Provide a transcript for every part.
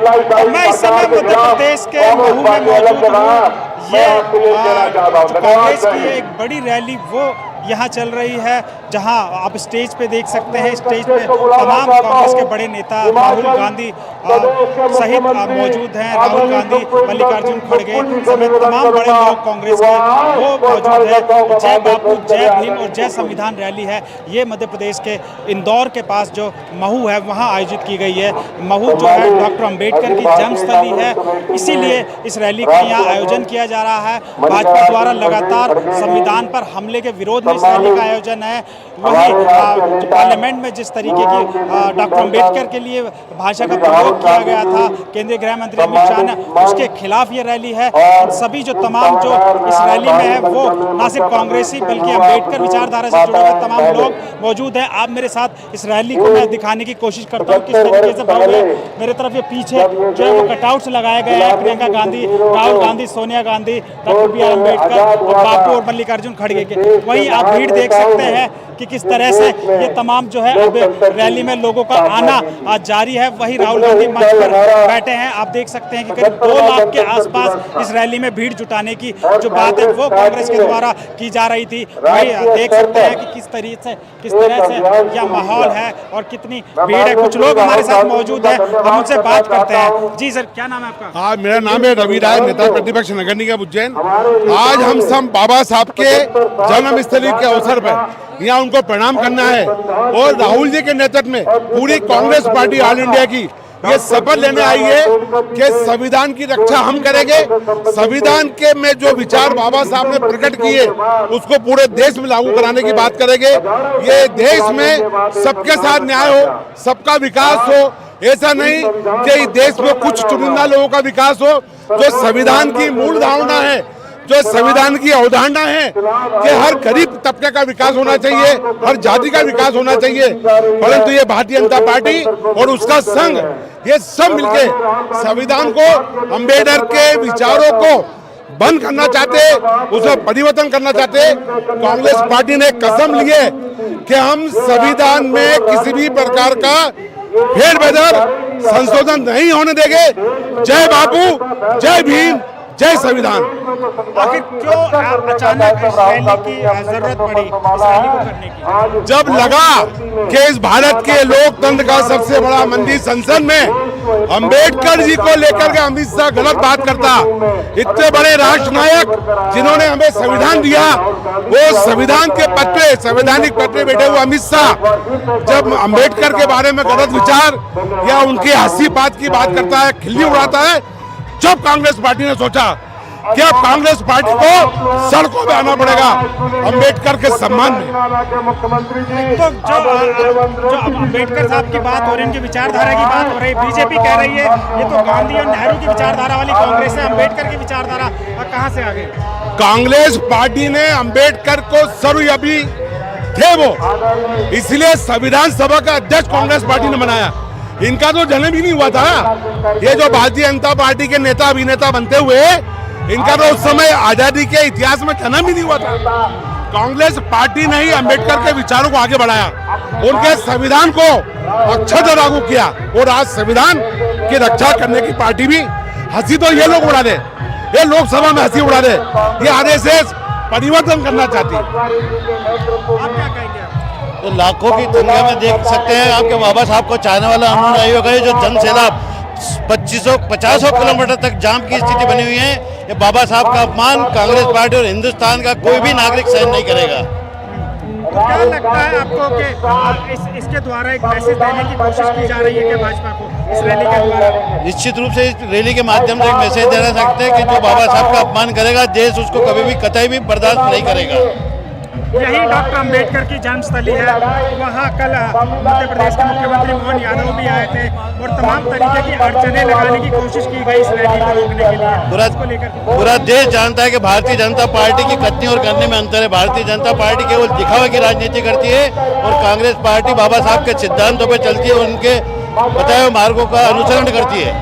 मैं इस समय मध्य प्रदेश के महू में मौजूद हूँ। ये कांग्रेस की एक बड़ी रैली वो यहाँ चल रही है, जहाँ आप स्टेज पे देख सकते हैं। स्टेज पे तमाम कांग्रेस के बड़े नेता राहुल गांधी सहित मौजूद हैं। राहुल गांधी, मल्लिकार्जुन खड़गे समेत तमाम बड़े लोग कांग्रेस के वो मौजूद है। जय बापू, जय भीम और जय संविधान रैली है। ये मध्य प्रदेश के इंदौर के पास जो महू है वहाँ आयोजित की गई है। महू जो है डॉक्टर अम्बेडकर की जन्मस्थली है, इसीलिए इस रैली का यहाँ आयोजन किया जा रहा है। भाजपा द्वारा लगातार संविधान पर हमले के विरोध में इस रैली का आयोजन है। वही पार्लियामेंट में जिस तरीके की डॉक्टर अम्बेडकर के लिए भाषा का प्रयोग किया गया था केंद्रीय गृह मंत्री अमित शाह ने, उसके खिलाफ ये रैली है। सभी जो तमाम जो इस रैली में है वो ना सिर्फ कांग्रेसी बल्कि अम्बेडकर विचारधारा से जुड़े हुए तमाम लोग मौजूद हैं। आप मेरे साथ इस रैली को मैं दिखाने की कोशिश करता हूँ किस तरीके से भव्य। मेरे तरफ ये पीछे जो है वो कटआउट्स लगाए गए हैं, Priyanka Gandhi, Rahul Gandhi, Sonia Gandhi, doctor B R Ambedkar और बापू और मल्लिकार्जुन खड़गे के। वहीं आप भीड़ देख सकते हैं कि किस तरह से ये तमाम जो है अब रैली में लोगों का आना आज जारी है। वही राहुल गांधी मंच पर बैठे हैं। आप देख सकते हैं कि करीब 2 लाख के आसपास इस रैली में भीड़ जुटाने की जो बात है वो कांग्रेस के द्वारा की जा रही थी। वही देख सकते हैं कि किस तरह से यह माहौल है और कितनी भीड़ है। कुछ लोग हमारे साथ मौजूद हैं, हम उनसे बात करते हैं। जी सर, क्या नाम है आपका? हाँ, मेरा नाम है रवि राय, नेता प्रतिपक्ष नगर निगम उज्जैन। आज हम सब बाबा साहब के जन्मस्थली के अवसर पर यहाँ उनको प्रणाम करना है और राहुल जी के नेतृत्व में पूरी कांग्रेस पार्टी ऑल इंडिया की ये शपथ लेने आई है कि संविधान की रक्षा हम करेंगे। संविधान के में जो विचार बाबा साहब ने प्रकट किए उसको पूरे देश में लागू कराने की बात करेंगे। ये देश में सबके साथ न्याय हो, सबका विकास हो। ऐसा नहीं कि इस देश में कुछ चुनिंदा लोगों का विकास हो। जो संविधान की मूल धारणा है, जो संविधान की अवधारणा है कि हर गरीब तबके का विकास होना चाहिए, हर जाति का विकास होना चाहिए, परंतु ये भारतीय जनता पार्टी और उसका संघ ये सब मिलके संविधान को, अम्बेडकर के विचारों को बंद करना चाहते, उसमें परिवर्तन करना चाहते। कांग्रेस पार्टी ने कसम ली है कि हम संविधान में किसी भी प्रकार का फेरबदल, संशोधन नहीं होने देंगे। जय बापू, जय भीम, जय संविधान। आखिर क्यों अचानक इस रैली की जरूरत पड़ी, इस रैली को करने की? जब लगा कि इस भारत के लोकतंत्र का सबसे बड़ा मंदिर संसद में अम्बेडकर जी को लेकर के अमित शाह गलत बात करता। इतने बड़े राष्ट्र नायक जिन्होंने हमें संविधान दिया, वो संविधान के पद पे, संवैधानिक पद पे बैठे हुए अमित शाह जब अम्बेडकर के बारे में गलत विचार या उनकी हंसी बात की बात करता है, खिल्ली उड़ाता है, जब कांग्रेस पार्टी ने सोचा कि अब कांग्रेस पार्टी को सड़कों पे आना पड़ेगा अम्बेडकर के सम्मान में। तो जो अम्बेडकर साहब की बात हो रही है, उनकी विचारधारा की बात हो रही है, बीजेपी कह रही है ये तो गांधी और नेहरू की विचारधारा वाली कांग्रेस है, अम्बेडकर की विचारधारा कहाँ से आ गई? कांग्रेस पार्टी ने अम्बेडकर को सर्वव्यापी थे वो, इसलिए संविधान सभा का अध्यक्ष कांग्रेस पार्टी ने बनाया। इनका तो जन्म ही नहीं हुआ था। ये जो भारतीय जनता पार्टी के नेता अभिनेता बनते हुए, इनका तो उस समय आजादी के इतिहास में जन्म ही नहीं हुआ था। कांग्रेस पार्टी ने ही अम्बेडकर के विचारों को आगे बढ़ाया, उनके संविधान को अक्षरशः लागू किया और आज संविधान की रक्षा करने की पार्टी भी हंसी तो ये लोग उड़ा दे, ये लोकसभा में हंसी उड़ा दे, ये आरएसएस परिवर्तन करना चाहती है। आप क्या कहेंगे? तो लाखों की संख्या में देख सकते हैं आपके बाबा साहब को चाहने वाला अनुयायियों का जो जन सैलाब 2500-50 किलोमीटर तक जाम की स्थिति बनी हुई है। ये बाबा साहब का अपमान कांग्रेस पार्टी और हिंदुस्तान का कोई भी नागरिक सहन नहीं करेगा। तो क्या लगता है आपको कि इसके द्वारा एक मैसेज देने की कोशिश की जा रही है क्या भाजपा को इस रैली के द्वारा? निश्चित रूप से इस रैली के माध्यम से एक मैसेज देना सकते हैं कि जो बाबा साहब का अपमान करेगा, देश उसको कभी भी कतई भी बर्दाश्त नहीं करेगा। यही डॉक्टर अम्बेडकर की जन्मस्थली है। वहाँ कल मध्य प्रदेश के मुख्यमंत्री मोहन यादव भी आए थे और तमाम तरीके की अड़चनें लगाने की कोशिश की गई इस रैली को रोकने के लिए। पूरा देश जानता है कि भारतीय जनता पार्टी की कथनी और करने में अंतर है। भारतीय जनता पार्टी केवल दिखावे की राजनीति करती है और कांग्रेस पार्टी बाबा साहब के सिद्धांतों पर चलती है और उनके बताए हुए मार्गों का अनुसरण करती है।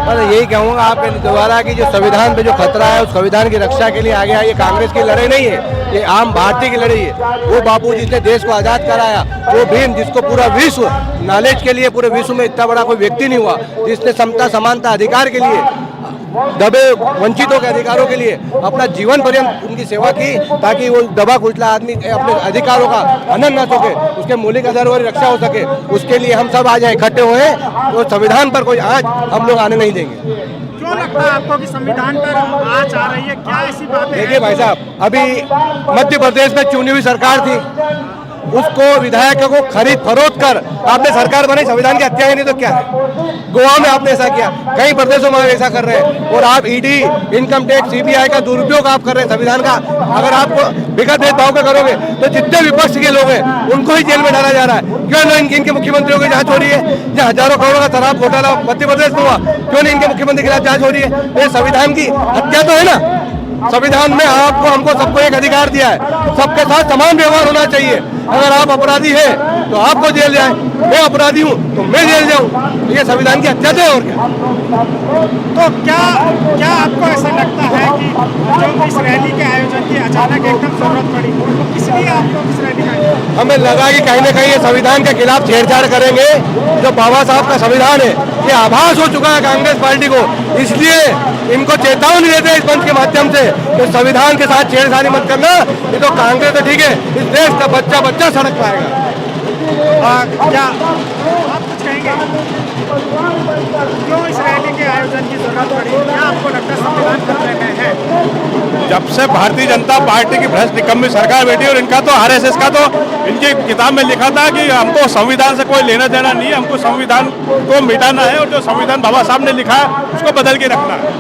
और यही कहूँगा आपके द्वारा कि जो संविधान पे जो खतरा है उस संविधान की रक्षा के लिए आगे आई, ये कांग्रेस की लड़ाई नहीं है, ये आम भारतीय की लड़ाई है। वो बापू जिसने देश को आज़ाद कराया, वो भीम जिसको पूरा विश्व नॉलेज के लिए पूरे विश्व में इतना बड़ा कोई व्यक्ति नहीं हुआ, जिसने समता समानता अधिकार के लिए दबे वंचितों के अधिकारों के लिए अपना जीवन पर्यंत उनकी सेवा की, ताकि वो दबा कुचला आदमी अपने अधिकारों का हनन न सके, उसके मौलिक अधिकारों की रक्षा हो सके। उसके लिए हम सब आज इकट्ठे हुए हैं और संविधान पर कोई आज हम लोग आने नहीं देंगे। क्यों लगता है आपको कि संविधान पर आँच आ रही है, क्या ऐसी बात है? देखिए भाई साहब, अभी मध्य प्रदेश में चुनी हुई सरकार थी, उसको विधायकों को खरीद फरोख्त कर आपने सरकार बनाई, संविधान की हत्या है, नहीं तो क्या है? गोवा में आपने ऐसा किया, कई प्रदेशों में ऐसा कर रहे हैं, और आप ईडी, इनकम टैक्स, सीबीआई का दुरुपयोग आप कर रहे हैं संविधान का। अगर आपको बिगड़ भेदभाव का करोगे तो जितने विपक्ष के लोग हैं उनको ही जेल में डाला जा रहा है। क्यों नहीं इनके मुख्यमंत्रियों की जांच हो रही है? जहाँ हजारों करोड़ों का शराब घोटाला मध्य प्रदेश में हुआ, क्यों नहीं इनके मुख्यमंत्री के खिलाफ जांच हो रही है? ये संविधान की हत्या तो है ना। संविधान में आपको हमको सबको एक अधिकार दिया है, सबके साथ समान व्यवहार होना चाहिए। अगर आप अपराधी हैं तो आपको जेल जाए, मैं अपराधी हूँ तो मैं जेल जाऊँ, ये संविधान की हत्या है और क्या? तो क्या आपको ऐसा लगता है कि जो इस रैली के आयोजन की अचानक एकदम जरूरत पड़ी, तो किस लिए आपको इस रैली का आयोजन? हमें लगा कि कहीं ना कहीं ये संविधान के खिलाफ छेड़छाड़ करेंगे। जो बाबा साहब का संविधान है ये आभास हो चुका है कांग्रेस पार्टी को, इसलिए इनको चेतावनी देते हैं इस मंच के माध्यम से कि संविधान के साथ छेड़छाड़ी मत करना। ये तो कांग्रेस तो ठीक है, इस देश का बच्चा बच्चा सड़क पर आएगा। क्या आप कुछ कहेंगे? क्यों इस रैली के आयोजन की जरूरत पड़ी? क्या आपको लगता है संविधान खतरे में है? जब से भारतीय जनता पार्टी की भ्रष्ट निकम्मी सरकार बैठी और इनका तो आरएसएस का तो इनकी किताब में लिखा था कि हमको संविधान से कोई लेना देना नहीं है, हमको संविधान को मिटाना है और जो संविधान बाबा साहब ने लिखा है उसको बदल के रखना है।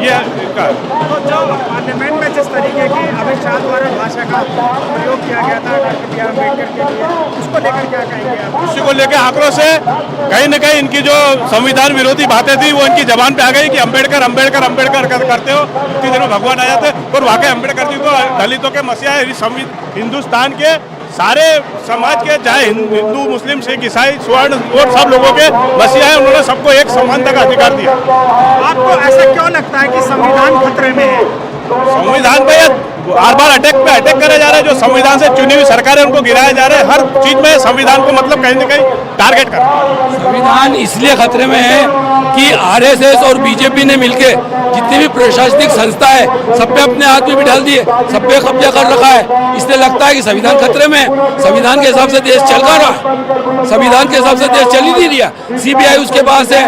ये इनका तो जो पार्लियामेंट में जिस तरीके की अमित शाह द्वारा भाषा का प्रयोग किया गया था डॉक्टर बी आर अम्बेडकर के लिए, उसको लेकर क्या कहेंगे आप? उसी को लेकर आक्रोश है। कहीं न कहीं इनकी जो संविधान विरोधी बातें थी वो इनकी जबान पे आ गई कि अम्बेडकर अम्बेडकर अम्बेडकर करते हो, इतनी देर में भगवान आ जाते। और वाकई अम्बेडकर जी को दलितों के मसीहा है, हिंदुस्तान के सारे समाज के, चाहे हिंदू मुस्लिम सिख ईसाई स्वर्ण और सब लोगों के मसीहा है, उन्होंने सबको एक समानता का अधिकार दिया। आपको ऐसा क्यों लगता है कि संविधान खतरे में है? संविधान पे बार बार अटैक करे जा रहे हैं। जो संविधान से चुनी हुई सरकार है उनको गिराया जा रहा है। हर चीज में संविधान को मतलब कहीं न कहीं टारगेट कर रहा है। संविधान इसलिए खतरे में है कि आरएसएस और बीजेपी ने मिलकर जितनी भी प्रशासनिक संस्था है सब पे अपने हाथ में भी डाल दिए, सब पे कब्जा कर रखा है। इसलिए लगता है कि संविधान खतरे में है। संविधान के हिसाब से देश चल रहा है, संविधान के हिसाब से देश चल ही नहीं रहा। सीबीआई उसके पास है,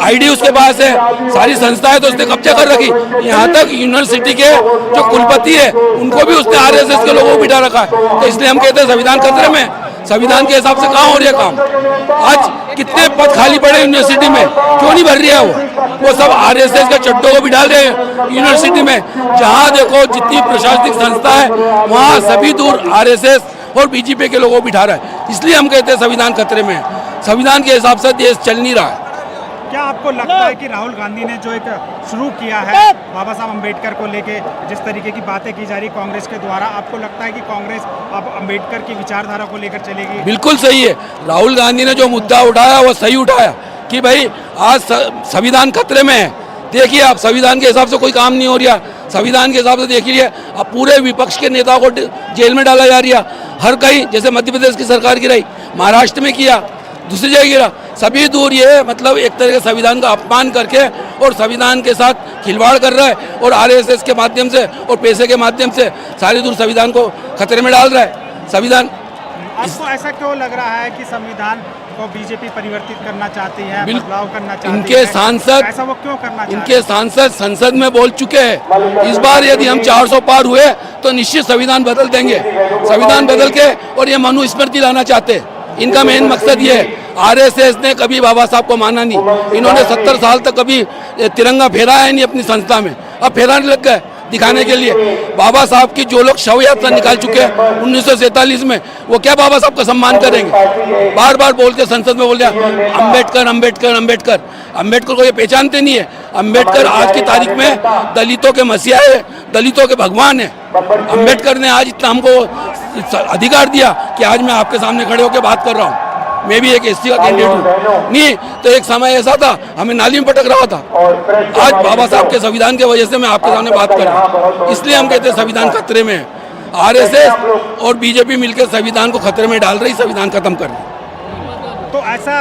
आईडी उसके पास है, सारी संस्थाएं तो उसने कब्जा कर रखी। यहाँ तक यूनिवर्सिटी के जो कुलपति है उनको भी उसने आरएसएस के लोगों को बिठा रखा है। तो इसलिए हम कहते हैं संविधान खतरे में। संविधान के हिसाब से कहाँ हो रही है काम? आज कितने पद खाली पड़े यूनिवर्सिटी में, क्यों नहीं भर रही है वो सब आरएसएस के चड्डों को भी डाल रहे हैं यूनिवर्सिटी में। जहाँ देखो जितनी प्रशासनिक संस्था है वहाँ सभी दूर आरएसएस और बीजेपी के लोगों को बिठा रहा है। इसलिए हम कहते हैं संविधान खतरे में है। संविधान के हिसाब से देश चल नहीं रहा है। क्या आपको लगता है कि राहुल गांधी ने जो एक शुरू किया है बाबा साहब अम्बेडकर को लेके, जिस तरीके की बातें की जा रही कांग्रेस के द्वारा, आपको लगता है कि कांग्रेस अब अम्बेडकर की विचारधारा को लेकर चलेगी? बिल्कुल सही है। राहुल गांधी ने जो मुद्दा उठाया वो सही उठाया कि भाई आज संविधान खतरे में है। देखिए आप, संविधान के हिसाब से कोई काम नहीं हो रहा। संविधान के हिसाब से देखिए अब पूरे विपक्ष के नेताओं को जेल में डाला जा रहा। हर कहीं, जैसे मध्य प्रदेश की सरकार गिराई, महाराष्ट्र में किया, दूसरी जगह गिरा, सभी दूर ये मतलब एक तरह के संविधान का अपमान करके और संविधान के साथ खिलवाड़ कर रहा है और आरएसएस के माध्यम से और पैसे के माध्यम से सारी दूर संविधान को खतरे में डाल रहा है। संविधान आपको ऐसा क्यों लग रहा है कि संविधान को बीजेपी परिवर्तित करना चाहती है, बदलाव करना चाहती है? इनके सांसद ऐसा वो क्यों करना चाहते हैं? इनके सांसद संसद में बोल चुके हैं इस बार यदि हम 400 पार हुए तो निश्चित संविधान बदल देंगे। संविधान बदल के और ये मनुस्मृति लाना चाहते हैं। इनका मेन मकसद ये है। आरएसएस ने कभी बाबा साहब को माना नहीं। इन्होंने 70 साल तक कभी तिरंगा फहराया है नहीं अपनी संस्था में, अब फहराने लग गए दिखाने के लिए। बाबा साहब की जो लोग शव यात्रा निकाल चुके हैं 1947 में, वो क्या बाबा साहब का सम्मान करेंगे? बार बार बोल के संसद में बोल दिया अम्बेडकर अम्बेडकर अम्बेडकर। अम्बेडकर को ये पहचानते नहीं है। अम्बेडकर आज की तारीख में दलितों के मसीहा है, दलितों के भगवान है। अम्बेडकर ने आज इतना हमको अधिकार दिया कि आज मैं आपके सामने खड़े होकर बात कर रहा हूँ। मैं भी एक एसटी का कैंडिडेट हूँ। नहीं तो एक समय ऐसा था हमें नाली में पटक रहा था। आज बाबा साहब के संविधान की वजह से मैं आपके सामने बात कर रहा हूँ, इसलिए हम कहते हैं संविधान खतरे में है। आरएसएस और बीजेपी मिलकर संविधान को खतरे में डाल रही, संविधान खत्म कर रही। तो ऐसा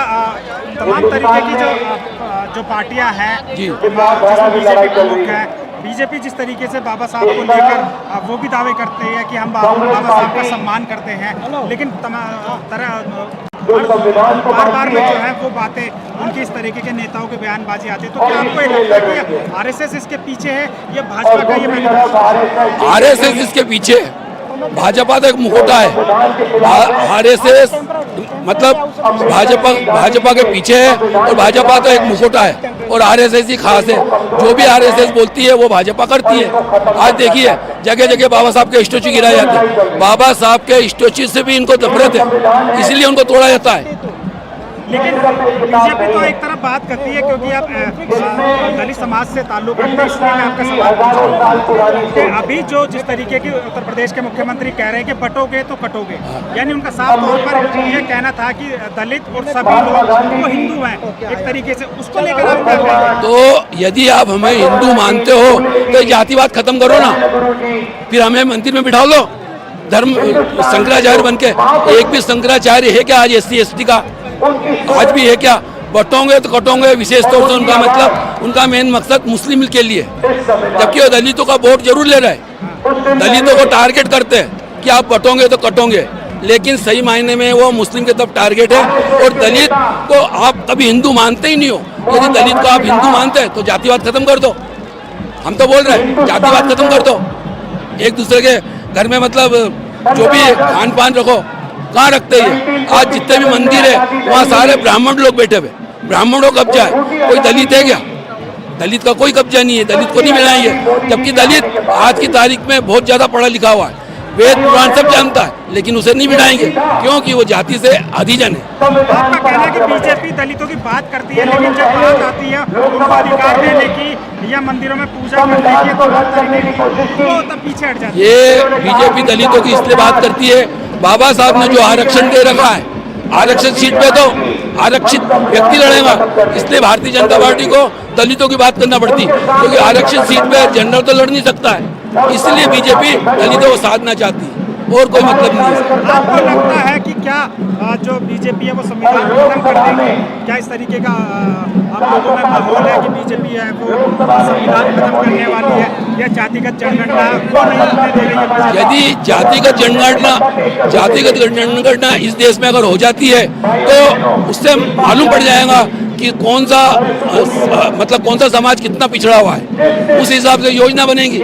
तमाम तरीके की जो पार्टियां हैं जी। जिसमें बीजेपी प्रमुख है, बीजेपी जिस तरीके से बाबा साहब को लेकर वो भी दावे करते हैं कि हम बाबा साहब का सम्मान करते हैं, लेकिन बार बार में जो है वो बातें उनकी इस तरीके के नेताओं के बयानबाजी आती है। तो क्या आपको ये लगता है कि आरएसएस इसके पीछे है या भाजपा का ये मैनिफेस्टो? आरएसएस इसके पीछे है, भाजपा तो एक मुखौटा है। आरएसएस मतलब भाजपा के पीछे है और भाजपा तो एक मुखौटा है और आरएसएस ही खास है। जो भी आरएसएस बोलती है वो भाजपा करती है। आज देखिए जगह जगह बाबा साहब के स्टैचू गिराए जाते हैं, बाबा साहब के स्टैचू से भी इनको नफरत है, इसलिए उनको तोड़ा जाता है। लेकिन बीजेपी तो एक तरफ बात करती है क्योंकि आप दलित समाज से ताल्लुक रखते हैं, इसलिए मैं आपका सवाल पूछ रहा हूं कि अभी जो जिस तरीके की उत्तर प्रदेश के मुख्यमंत्री कह रहे हैं कि बटोगे तो कटोगे, यानी उनका साफ तौर पर ये कहना था कि दलित और सभी लोग वो हिंदू हैं एक तरीके से, उसको लेकर आप क्या कहेंगे? तो यदि आप हमें हिंदू मानते हो तो जातिवाद खत्म करो ना, फिर हमें मंदिर में बिठा लो धर्म शंकराचार्य बन के। एक भी शंकराचार्य है क्या आज एससी एसटी का? आज भी है क्या? बटोंगे तो कटोंगे, विशेष तौर से उनका मतलब उनका मेन मकसद मुस्लिम के लिए, जबकि वो दलितों का वोट जरूर ले रहा है, दलितों को टारगेट करते हैं कि आप बटोंगे तो कटोंगे, लेकिन सही मायने में वो मुस्लिम के तरफ टारगेट है। और दलित को आप कभी हिंदू मानते ही नहीं हो। यदि दलित को आप हिंदू मानते हैं तो जातिवाद खत्म कर दो। हम तो बोल रहे हैं जातिवाद खत्म कर दो, एक दूसरे के घर में मतलब जो भी खान पान रखो, कहाँ रखते हैं? आज जितने भी मंदिर है वहाँ सारे ब्राह्मण लोग बैठे हुए, ब्राह्मणों का कब्जा है, कोई दलित है क्या? दलित का कोई कब्जा नहीं है, दलित को नहीं मिलाएंगे। जबकि दलित आज की तारीख में बहुत ज़्यादा पढ़ा लिखा हुआ है, वेद पुराण सब जानता है, लेकिन उसे नहीं बिठाएंगे क्योंकि वो जाति से अधिजन है। आपका कहना है कि बीजेपी दलितों की बात करती है, लेकिन जब बात आती है उनको अधिकार देने की या मंदिरों में पूजा करने की तो तब पीछे हट जाती है। ये बीजेपी दलितों की इसलिए बात करती है, बाबा साहब ने जो आरक्षण दे रखा है, आरक्षित सीट पे तो आरक्षित व्यक्ति लड़ेगा, इसलिए भारतीय जनता पार्टी को दलितों की बात करना पड़ती, क्योंकि आरक्षित सीट पे जनरल तो लड़ नहीं सकता है, इसलिए बीजेपी दलितों को साधना चाहती है, और कोई मतलब नहीं है। आपको लगता है कि क्या जो बीजेपी है वो संविधान खत्म कर देगी? क्या इस तरीके का आप लोगों में माहौल है कि बीजेपी है वो संविधान खत्म करने वाली है या जातिगत जनगणना वो नहीं होने दे रही है? यदि जातिगत जनगणना इस देश में अगर हो जाती है तो उससे मालूम पड़ जाएगा कि कौन सा समाज कितना पिछड़ा हुआ है, उस हिसाब से योजना बनेगी।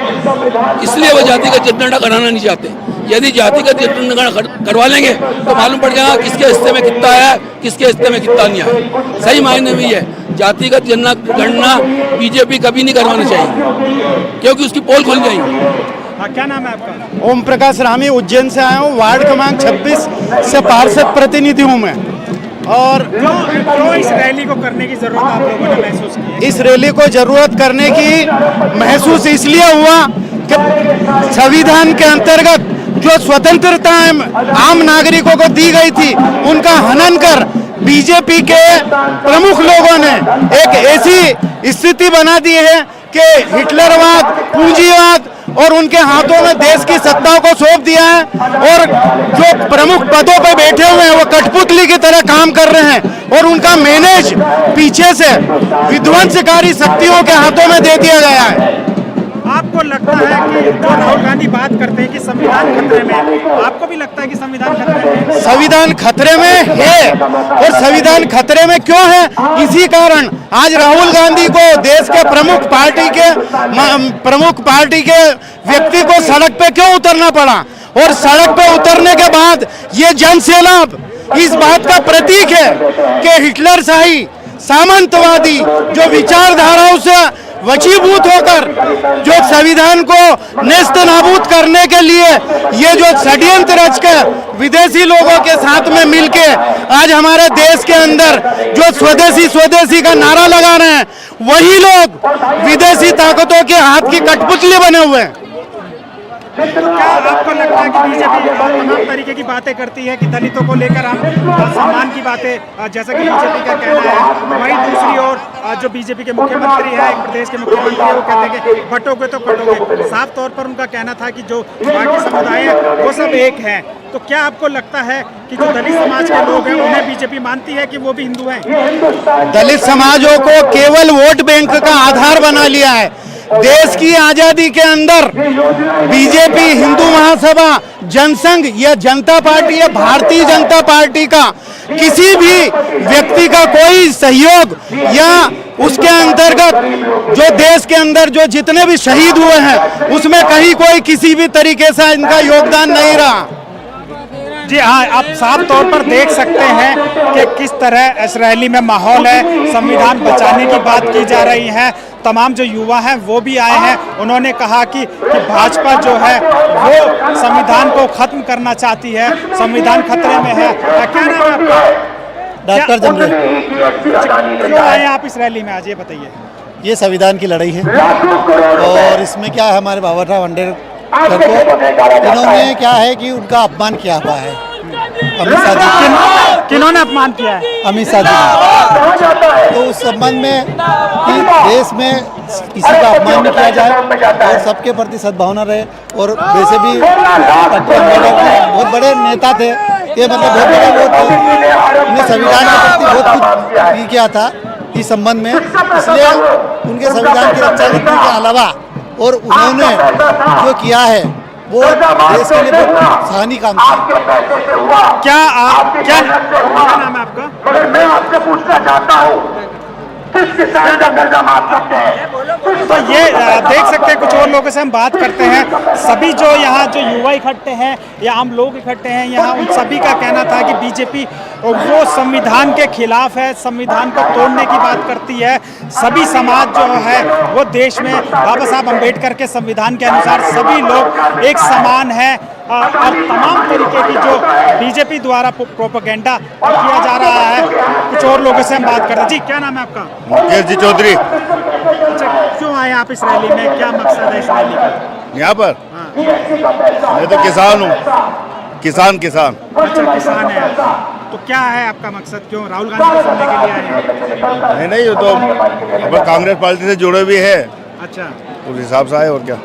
इसलिए वो जातिगत जनगणना कराना नहीं चाहते। यदि जातिगत जनगणना करवा लेंगे तो मालूम पड़ जाएगा किसके हिस्से में कितना आया, किसके हिस्से में कितना नहीं आया। सही मायने में है जातिगत जनगणना बीजेपी कभी नहीं करवाना चाहिए, क्योंकि उसकी पोल खुल जाएगी। क्या नाम है आपका? ओम प्रकाश रामी, उज्जैन से आया हूँ। वार्ड क्रमांक 26 से पार्षद प्रतिनिधि हूँ मैं। और क्यों इस रैली को करने की जरूरत आप लोगों ने महसूस की? इस रैली को जरूरत करने की महसूस इसलिए हुआ कि संविधान के अंतर्गत जो स्वतंत्रता आम नागरिकों को दी गई थी उनका हनन कर बीजेपी के प्रमुख लोगों ने एक ऐसी स्थिति बना दी है कि हिटलरवाद, पूंजीवाद और उनके हाथों में देश की सत्ताओं को सौंप दिया है, और जो प्रमुख पदों पर बैठे हुए हैं वो कठपुतली की तरह काम कर रहे हैं और उनका मैनेज पीछे से विध्वंसकारी शक्तियों के हाथों में दे दिया गया है। आपको लगता है कि जो राहुल गांधी बात करते हैं कि संविधान खतरे में है, आपको भी लगता है कि संविधान खतरे में है? संविधान खतरे में है, और संविधान खतरे में क्यों है? इसी कारण आज राहुल गांधी को देश के प्रमुख पार्टी के व्यक्ति को सड़क पे क्यों उतरना पड़ा, और सड़क पे उतरने के बाद ये जन सैलाब इस बात का प्रतीक है कि हिटलरशाही सामंतवादी जो विचारधाराओं से वशीभूत होकर जो संविधान को नेस्त नाबूद करने के लिए ये जो षड्यंत्र रच कर विदेशी लोगों के साथ में मिलके आज हमारे देश के अंदर जो स्वदेशी का नारा लगा रहे हैं, वही लोग विदेशी ताकतों के हाथ की कठपुतली बने हुए हैं। तो क्या आपको लगता है कि बीजेपी तमाम तरीके की बातें करती है कि दलितों को लेकर हम सम्मान की बातें, जैसा कि बीजेपी का कहना है, वहीं दूसरी ओर जो बीजेपी के मुख्यमंत्री है, एक प्रदेश के मुख्यमंत्री है, वो कहते हैं कि बटोगे तो कटोगे। साफ तौर पर उनका कहना था कि जो बाकी समुदाय है वो सब एक हैं। तो क्या आपको लगता है कि जो दलित समाज के लोग हैं उन्हें बीजेपी मानती है कि वो भी हिंदू हैं? दलित समाजों को केवल वोट बैंक का आधार बना लिया है। देश की आजादी के अंदर बीजेपी, हिंदू महासभा, जनसंघ या जनता पार्टी या भारतीय जनता पार्टी का किसी भी व्यक्ति का कोई सहयोग या उसके अंतर्गत जो देश के अंदर जो जितने भी शहीद हुए हैं उसमें कहीं कोई किसी भी तरीके से इनका योगदान नहीं रहा। जी हाँ, आप साफ तौर पर देख सकते हैं कि किस तरह इस रैली में माहौल है। संविधान बचाने की बात की जा रही है। तमाम जो युवा हैं वो भी आए हैं। उन्होंने कहा कि भाजपा जो है वो संविधान को खत्म करना चाहती है, संविधान खतरे में है। क्या नाम है आपका? डॉक्टर जमरेल। क्यों आए आप इस रैली में आज, ये बताइए। ये संविधान की लड़ाई है और इसमें क्या है, हमारे बाबा साहब अम्बेडकर को इन्होंने क्या है कि उनका अपमान किया हुआ है अमित शाह जी। किन्होंने अपमान किया है? अमित शाह जी। तो उस संबंध में कि देश में किसी का अपमान नहीं किया जाए और सबके प्रति सद्भावना रहे। और वैसे भी डॉक्टर अम्बेडकर बहुत बड़े नेता थे, ये मतलब बहुत बड़े वो थे, उन्हें संविधान के प्रति बहुत कुछ किया था इस संबंध में। इसलिए उनके संविधान की रक्षा करने के अलावा और उन्होंने जो किया है वो देश के लिए बहुत सराहनीय काम किया। क्या नाम है आपका? मगर मैं आपसे पूछना चाहता हूँ, किस किसान का कर्जा माफ सकते हैं? तो ये देख सकते हैं, कुछ और लोगों से हम बात करते हैं। सभी जो यहाँ जो युवा इकट्ठे हैं या आम लोग इकट्ठे हैं यहाँ, उन सभी का कहना था कि बीजेपी वो संविधान के खिलाफ है, संविधान को तोड़ने की बात करती है। सभी समाज जो है वो देश में बाबा साहब अम्बेडकर के संविधान के अनुसार सभी लोग एक समान है। और तमाम तरीके की जो बीजेपी द्वारा प्रोपेगेंडा किया जा रहा है। कुछ और लोगों से हम बात करते हैं। जी, क्या नाम है आपका? मुकेश जी चौधरी। अच्छा, क्यों आए आप इस रैली में, क्या मकसद है इस रैली का? यहाँ पर मैं तो किसान हूँ, किसान। अच्छा, किसान है। तो क्या है आपका मकसद, क्यों राहुल गांधी को सुनने के लिए आए हैं? नहीं, ये तो कांग्रेस पार्टी से जुड़े भी है, अच्छा, उस हिसाब से आए। और क्या,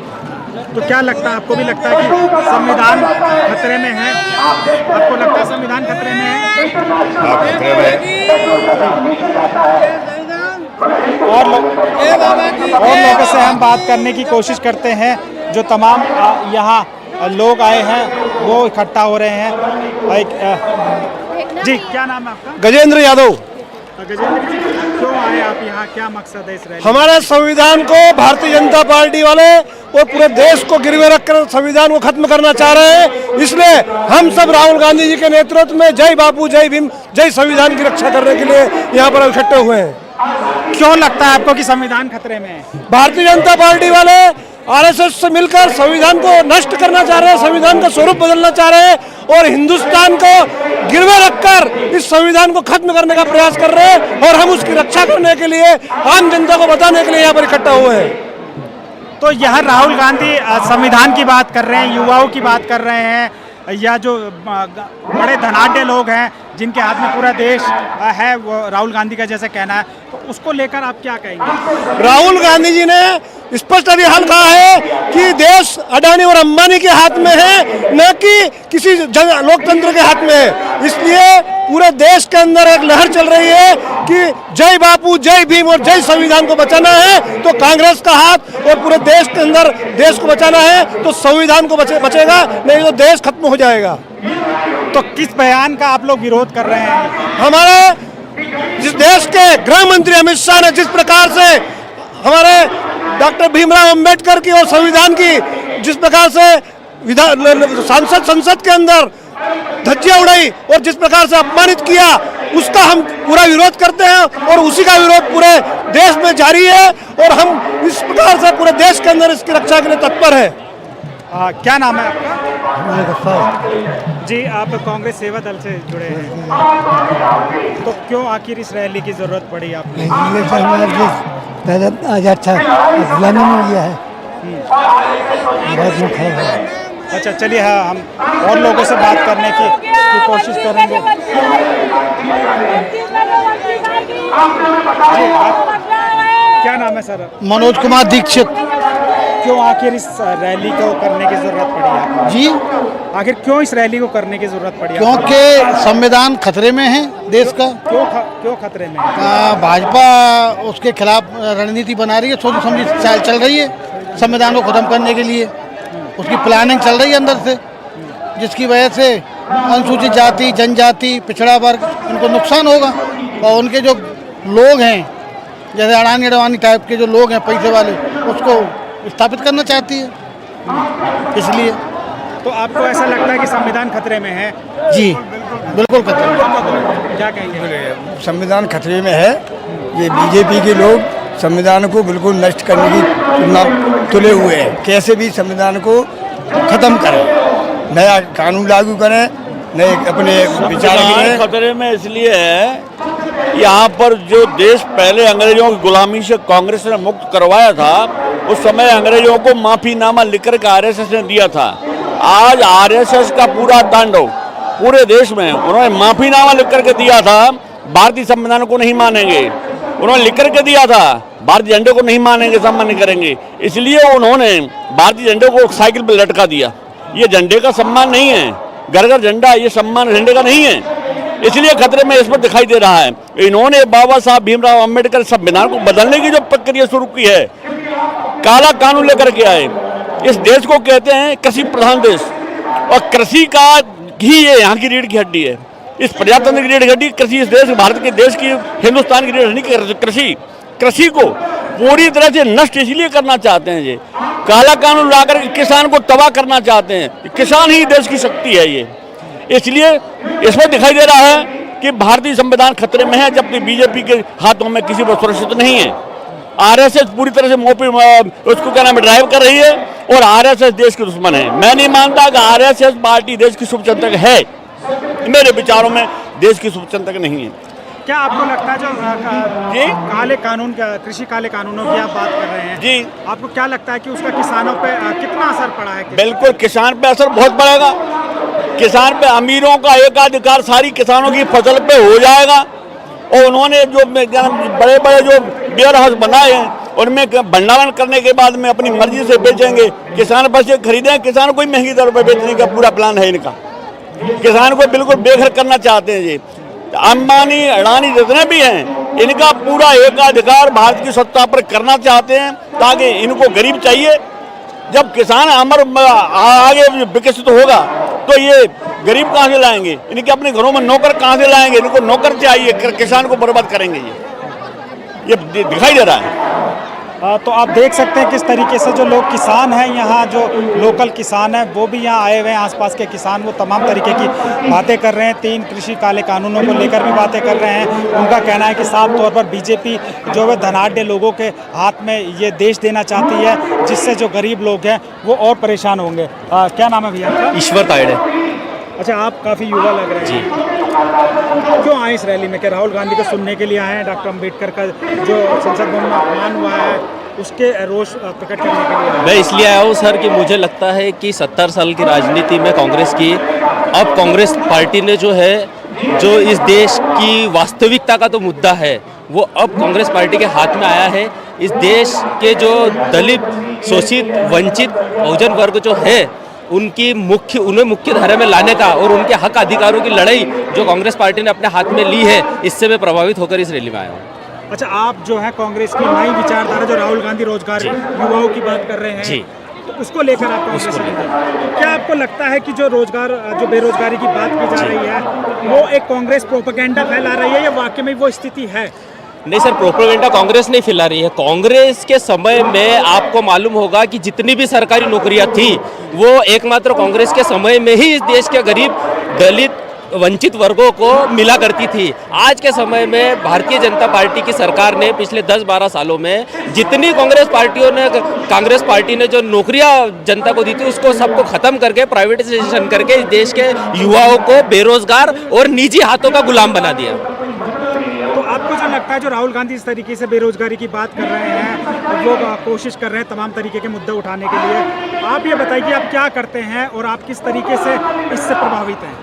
तो क्या लगता है, आपको भी लगता है कि संविधान खतरे में है? आपको लगता है संविधान खतरे में है? खतरे में और लोगों से हम बात करने की कोशिश करते हैं। जो तमाम यहाँ लोग आए हैं वो इकट्ठा हो रहे हैं। जी, क्या नाम है आपका? गजेंद्र यादव। गजेंद्र जी, क्यों आए आप यहाँ, क्या मकसद है इस रैली? हमारे संविधान को भारतीय जनता पार्टी वाले और पूरे देश को गिरवे रखकर संविधान को खत्म करना चाह रहे हैं। इसलिए हम सब राहुल गांधी जी के नेतृत्व में जय बापू, जय भीम, जय संविधान की रक्षा करने के लिए यहाँ पर इकट्ठे हुए हैं। क्यों लगता है आपको कि संविधान खतरे में है? भारतीय जनता पार्टी वाले आरएसएस से मिलकर संविधान को नष्ट करना चाह रहे हैं, संविधान का स्वरूप बदलना चाह रहे हैं और हिंदुस्तान को गिरवे रखकर इस संविधान को खत्म करने का प्रयास कर रहे हैं। और हम उसकी रक्षा करने के लिए, आम जनता को बताने के लिए यहाँ पर इकट्ठा हुए हैं। तो यह राहुल गांधी संविधान की बात कर रहे हैं, युवाओं की बात कर रहे हैं, या जो बड़े धनाढ्य लोग हैं जिनके हाथ में पूरा देश है, वो राहुल गांधी का जैसे कहना है, तो उसको लेकर आप क्या कहेंगे? राहुल गांधी जी ने स्पष्ट अभी हाल कहा है कि देश अडानी और अंबानी के हाथ में है, न कि किसी लोकतंत्र के हाथ में है। इसलिए पूरे देश के अंदर एक लहर चल रही है कि जय बापू, जय भीम और जय संविधान को बचाना है तो कांग्रेस का हाथ, और पूरे देश के अंदर देश को बचाना है तो संविधान को बचेगा, नहीं तो देश खत्म हो जाएगा। तो किस बयान का आप लोग विरोध कर रहे हैं? हमारे जिस देश के गृह मंत्री अमित शाह ने जिस प्रकार से हमारे डॉक्टर भीमराव अंबेडकर की और संविधान की जिस प्रकार से संसद के अंदर धज्जियां उड़ाई और जिस प्रकार से अपमानित किया, उसका हम पूरा विरोध करते हैं और उसी का विरोध पूरे देश में जारी है और हम इस प्रकार से पूरे देश के अंदर इसकी रक्षा के लिए तत्पर है। क्या नाम है आपका? जी, आप कांग्रेस सेवा दल से जुड़े हैं, तो क्यों आखिर इस रैली की जरूरत पड़ी आपने? पहले आज अच्छा नहीं लिया है, बहुत मुख्य है। अच्छा चलिए, हाँ हम और लोगों से बात करने की कोशिश करेंगे। जी, क्या नाम है सर? मनोज कुमार दीक्षित। क्यों आखिर इस रैली को करने की जरूरत पड़ी आपको? जी, आखिर क्यों इस रैली को करने की जरूरत पड़ी? क्योंकि संविधान खतरे में है देश का। क्यों खतरे में है? भाजपा उसके खिलाफ रणनीति बना रही है, सोच समझी चल रही है संविधान को खत्म करने के लिए। उसकी प्लानिंग चल रही है अंदर से, जिसकी वजह से अनुसूचित जाति, जनजाति, पिछड़ा वर्ग इनको नुकसान होगा। और उनके जो लोग हैं, जैसे अडानी टाइप के जो लोग हैं पैसे वाले, उसको स्थापित करना चाहती है, इसलिए। तो आपको ऐसा लगता है कि संविधान खतरे में है? जी बिल्कुल खतरे में। क्या कहेंगे? संविधान खतरे में है। ये बीजेपी के लोग संविधान को बिल्कुल नष्ट करने की तुले हुए हैं। कैसे भी संविधान को खत्म करें, नया कानून लागू करें, नए अपने विचार करें। खतरे में इसलिए है, यहाँ पर जो देश पहले अंग्रेजों की गुलामी से कांग्रेस ने मुक्त करवाया था, उस समय अंग्रेजों को माफीनामा लिखकर के आरएसएस ने दिया था। आज आरएसएस का पूरा तांडव पूरे देश में, उन्होंने माफीनामा लिख करके दिया था, भारतीय संविधान को नहीं मानेंगे। उन्होंने लिख करके दिया था भारतीय झंडे को नहीं मानेंगे, सम्मान नहीं करेंगे, इसलिए उन्होंने भारतीय झंडे को साइकिल पर लटका दिया। ये झंडे का सम्मान नहीं है, घर घर झंडा, ये सम्मान झंडे का नहीं है, इसलिए खतरे में इस पर दिखाई दे रहा है। इन्होंने बाबा साहब भीमराव अंबेडकर संविधान को बदलने की जो प्रक्रिया शुरू की है, काला कानून लेकर के आए। इस देश को कहते हैं कृषि प्रधान देश, और कृषि का ही ये यहाँ की रीढ़ की हड्डी है। इस प्रजातंत्र की रीढ़ की हड्डी कृषि, इस देश भारत के देश की, हिंदुस्तान की रीढ़ हड्डी कृषि को पूरी तरह से नष्ट इसलिए करना चाहते हैं। ये काला कानून लाकर के किसान को तबाह करना चाहते हैं। किसान ही देश की शक्ति है ये, इसलिए इसमें दिखाई दे रहा है कि भारतीय संविधान खतरे में है, जबकि बीजेपी के हाथों में किसी पर सुरक्षित नहीं है। आरएसएस पूरी तरह से उसको क्या नाम ड्राइव कर रही है, और आरएसएस देश के दुश्मन है। मैं नहीं मानता कि आरएसएस पार्टी देश की शुभचिंतक है, मेरे विचारों में देश की शुभचिंतक नहीं है। क्या आपको लगता है जो काले कानून, कृषि काले कानूनों की आप बात कर रहे हैं जी, आपको क्या लगता है कि उसका किसानों पे कितना असर पड़ा है? बिल्कुल किसान पे असर बहुत पड़ेगा। किसान पे अमीरों का एकाधिकार सारी किसानों की फसल पे हो जाएगा। और उन्होंने जो बड़े बड़े जो बियर हाउस बनाए हैं, उनमें भंडारण करने के बाद में अपनी मर्जी से बेचेंगे। किसान बस ये खरीदें, किसान को महंगी दर पर बेचने का पूरा प्लान है इनका। किसान को बिल्कुल बेघर करना चाहते हैं ये। अंबानी अडानी जितने भी हैं, इनका पूरा एकाधिकार भारत की सत्ता पर करना चाहते हैं, ताकि इनको गरीब चाहिए। जब किसान अमर आगे विकसित होगा तो ये गरीब कहाँ से लाएंगे? इनके अपने घरों में नौकर कहाँ से लाएंगे? इनको नौकर चाहिए, किसान को बर्बाद करेंगे ये दिखाई दे रहा है। तो आप देख सकते हैं किस तरीके से जो लोग किसान हैं, यहाँ जो लोकल किसान हैं वो भी यहाँ आए हुए हैं। आसपास के किसान वो तमाम तरीके की बातें कर रहे हैं। 3 कृषि काले कानूनों को लेकर भी बातें कर रहे हैं। उनका कहना है कि साफ तौर पर बीजेपी जो है धनाढ़ लोगों के हाथ में ये देश देना चाहती है, जिससे जो गरीब लोग हैं वो और परेशान होंगे। क्या नाम है भैया आपका? ईश्वर तायड़े। अच्छा, आप काफ़ी युवा लग रहे हैं। क्यों आए इस रैली में? क्या राहुल गांधी को सुनने के लिए आए हैं? डॉक्टर अंबेडकर का जो संसद भवन में अपमान हुआ है उसके रोष प्रकट करने के लिए? मैं इसलिए आया हूँ सर कि मुझे लगता है कि 70 साल की राजनीति में कांग्रेस की, अब कांग्रेस पार्टी ने जो है, जो इस देश की वास्तविकता का तो मुद्दा है, वो अब कांग्रेस पार्टी के हाथ में आया है। इस देश के जो दलित, शोषित, वंचित बहुजन वर्ग जो है, उन्हें मुख्य धारा में लाने का और उनके हक अधिकारों की लड़ाई जो कांग्रेस पार्टी ने अपने हाथ में ली है, इससे मैं प्रभावित होकर इस रैली में आया हूँ। अच्छा, आप जो है कांग्रेस की नई विचारधारा जो राहुल गांधी रोजगार युवाओं की बात कर रहे हैं जी, तो उसको लेकर आप कांग्रेस में क्या आपको लगता है कि जो बेरोजगारी की बात की जा रही है वो एक कांग्रेस प्रोपेगेंडा फैला रही है, या वाकई में वो स्थिति है? नहीं सर, प्रोपेगेंडा कांग्रेस नहीं फैला रही है। कांग्रेस के समय में आपको मालूम होगा कि जितनी भी सरकारी नौकरियां थी वो एकमात्र कांग्रेस के समय में ही इस देश के गरीब, दलित, वंचित वर्गों को मिला करती थी। आज के समय में भारतीय जनता पार्टी की सरकार ने पिछले 10-12 सालों में जितनी कांग्रेस पार्टी ने जो नौकरियां जनता को दी थी, उसको सबको खत्म करके प्राइवेटाइजेशन करके इस देश के युवाओं को बेरोजगार और निजी हाथों का गुलाम बना दिया। तो आपको जो लगता है, जो राहुल गांधी इस तरीके से बेरोजगारी की बात कर रहे हैं, वो कोशिश कर रहे हैं तमाम तरीके के मुद्दे उठाने के लिए, आप ये बताइए कि आप क्या करते हैं और आप किस तरीके से इससे प्रभावित हैं?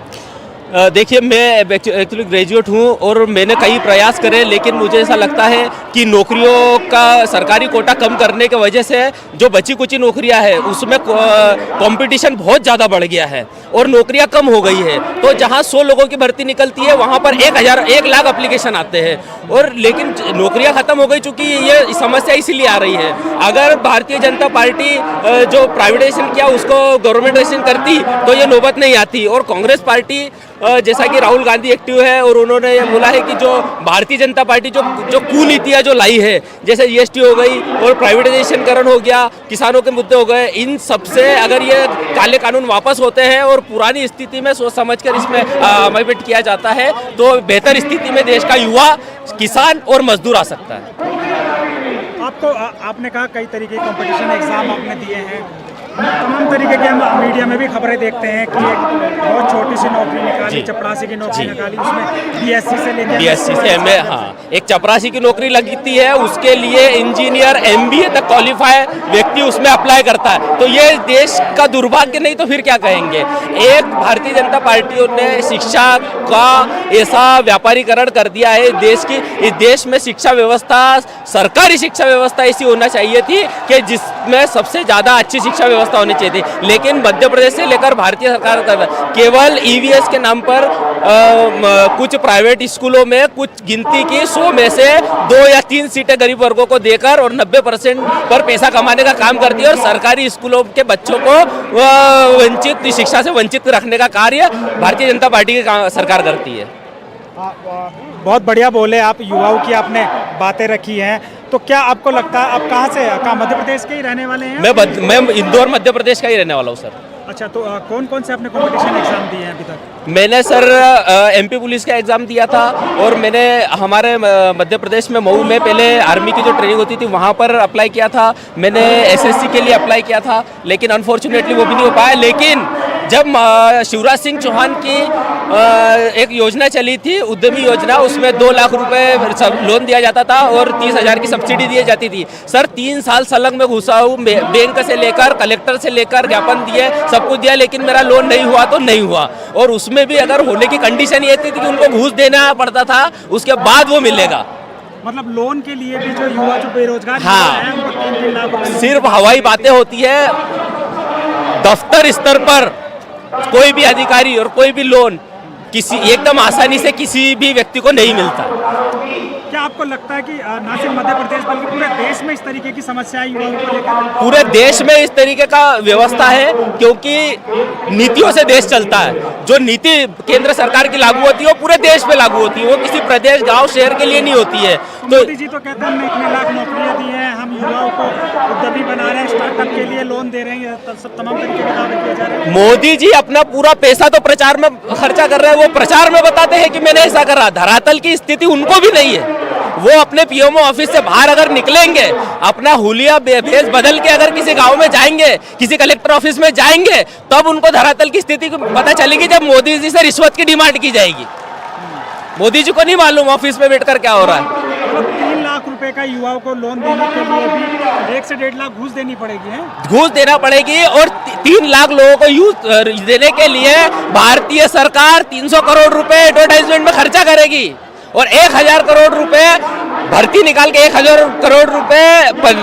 देखिए, मैं एक्चुअली ग्रेजुएट हूँ और मैंने कई प्रयास करे, लेकिन मुझे ऐसा लगता है कि नौकरियों का सरकारी कोटा कम करने की वजह से जो बची कुची नौकरियां हैं उसमें कंपटीशन बहुत ज़्यादा बढ़ गया है और नौकरियां कम हो गई है। तो जहां 100 लोगों की भर्ती निकलती है वहां पर 1 लाख एप्लीकेशन आते हैं, और लेकिन नौकरियां खत्म हो गई, चूँकि ये समस्या इसीलिए आ रही है। अगर भारतीय जनता पार्टी जो प्राइवेटाइजेशन किया उसको गवर्नमेंटाइजेशन करती तो ये नौबत नहीं आती। और कांग्रेस पार्टी, जैसा कि राहुल गांधी एक्टिव है और उन्होंने ये बोला है कि जो भारतीय जनता पार्टी जो कुनीतियां जो लाई है, जैसे जीएसटी हो गई और प्राइवेटाइजेशन करण हो गया, किसानों के मुद्दे हो गए, इन सबसे अगर ये काले कानून वापस होते हैं और पुरानी स्थिति में सोच समझकर इसमें अमेंडमेंट किया जाता है तो बेहतर स्थिति में देश का युवा, किसान और मजदूर आ सकता है। आपने कहा कई तरीके के कंपटीशन एग्जाम आपने दिए हैं, तमाम तरीके के हम मीडिया में भी खबरें देखते हैं कि एक बहुत छोटी सी नौकरी निकाली, चपरासी की नौकरी निकाली, उसमें बीएससी से लेकर बीएससी से एमए, हाँ, एक चपरासी की नौकरी लगती है, उसके लिए इंजीनियर एमबीए तक क्वालिफाई व्यक्ति उसमें अप्लाई करता है। तो ये देश का दुर्भाग्य नहीं तो फिर क्या कहेंगे। एक भारतीय जनता पार्टी ने शिक्षा का ऐसा व्यापारीकरण कर दिया है देश की। इस देश में शिक्षा व्यवस्था, सरकारी शिक्षा व्यवस्था ऐसी होना चाहिए थी कि जिसमें सबसे ज़्यादा अच्छी शिक्षा व्यवस्था होनी चाहिए थी, लेकिन मध्य प्रदेश से लेकर भारतीय सरकार केवल ईवीएस के नाम पर कुछ प्राइवेट स्कूलों में कुछ गिनती की 100 में से 2 या 3 सीटें गरीब वर्गों को देकर और 90% पर पैसा कमाने का काम करती है, और सरकारी स्कूलों के बच्चों को वंचित, शिक्षा से वंचित रखने का कार्य भारतीय जनता पार्टी की सरकार करती है। बहुत बढ़िया बोले आप, युवाओं की आपने बातें रखी हैं। तो क्या आपको लगता है, आप कहाँ से, मध्य प्रदेश के ही रहने वाले हैं? मैं इंदौर मध्य प्रदेश का ही रहने वाला हूँ सर। अच्छा, तो कौन कौन से आपने कंपटीशन एग्जाम दिए हैं अभी तक? मैंने सर एमपी पुलिस का एग्ज़ाम दिया था, और मैंने हमारे मध्य प्रदेश में मऊ में पहले आर्मी की जो ट्रेनिंग होती थी वहाँ पर अप्लाई किया था। मैंने एसएससी के लिए अप्लाई किया था, लेकिन अनफॉर्चुनेटली वो भी नहीं हो पाया। लेकिन जब शिवराज सिंह चौहान की एक योजना चली थी, उद्यमी योजना, उसमें 2 लाख रुपए लोन दिया जाता था और 30,000 की सब्सिडी दी जाती थी। सर 3 साल सलग में घुसा हूँ, बैंक से लेकर कलेक्टर से लेकर ज्ञापन दिए, सब कुछ दिया, लेकिन मेरा लोन नहीं हुआ तो नहीं हुआ। और उसमें भी अगर होने की कंडीशन ये थी कि उनको घूस देना पड़ता था, उसके बाद वो मिलेगा। मतलब लोन के लिए भी जो युवा, जो बेरोजगार, हाँ, सिर्फ हवाई बातें होती है। दफ्तर स्तर पर कोई भी अधिकारी और कोई भी लोन किसी एकदम आसानी से किसी भी व्यक्ति को नहीं मिलता। क्या आपको लगता है कि न सिर्फ मध्य प्रदेश बल्कि पूरे देश में इस तरीके की समस्याएं युवाओं को लेकर? पूरे देश में इस तरीके का व्यवस्था है, क्योंकि नीतियों से देश चलता है। जो नीति केंद्र सरकार की लागू होती है वो पूरे देश में लागू होती है, वो किसी प्रदेश, गांव, शहर के लिए नहीं होती है। तो मोदी जी तो कहते हैं हमने इतने लाख नौकरियां दी हैं, हम युवाओं को उद्यमी बना रहे हैं, स्टार्टअप के लिए लोन दे रहे हैं, सब तमाम तरीके के दावे किए जा रहे हैं। मोदी जी अपना पूरा पैसा तो प्रचार में खर्चा कर रहे हैं, वो प्रचार में बताते हैं कि मैंने ऐसा करा, धरातल की स्थिति उनको भी नहीं है। वो अपने पीएमओ ऑफिस से बाहर अगर निकलेंगे, अपना हुलिया भेष बदल के अगर किसी गांव में जाएंगे, किसी कलेक्टर ऑफिस में जाएंगे, तब उनको धरातल की स्थिति पता चलेगी जब मोदी जी से रिश्वत की डिमांड की जाएगी। मोदी जी को नहीं मालूम ऑफिस में बैठकर क्या हो रहा है। 3 लाख रुपए का युवाओं को लोन देने के लिए भी 1 से 1.5 लाख घूस देनी पड़ेगी है? घूस देना पड़ेगी, और 3 लाख लोगों को यूज देने के लिए भारतीय सरकार 300 करोड़ रुपए एडवर्टाइजमेंट में खर्चा करेगी, और 1000 करोड़ रुपए भर्ती निकाल के 1000 करोड़ रुपए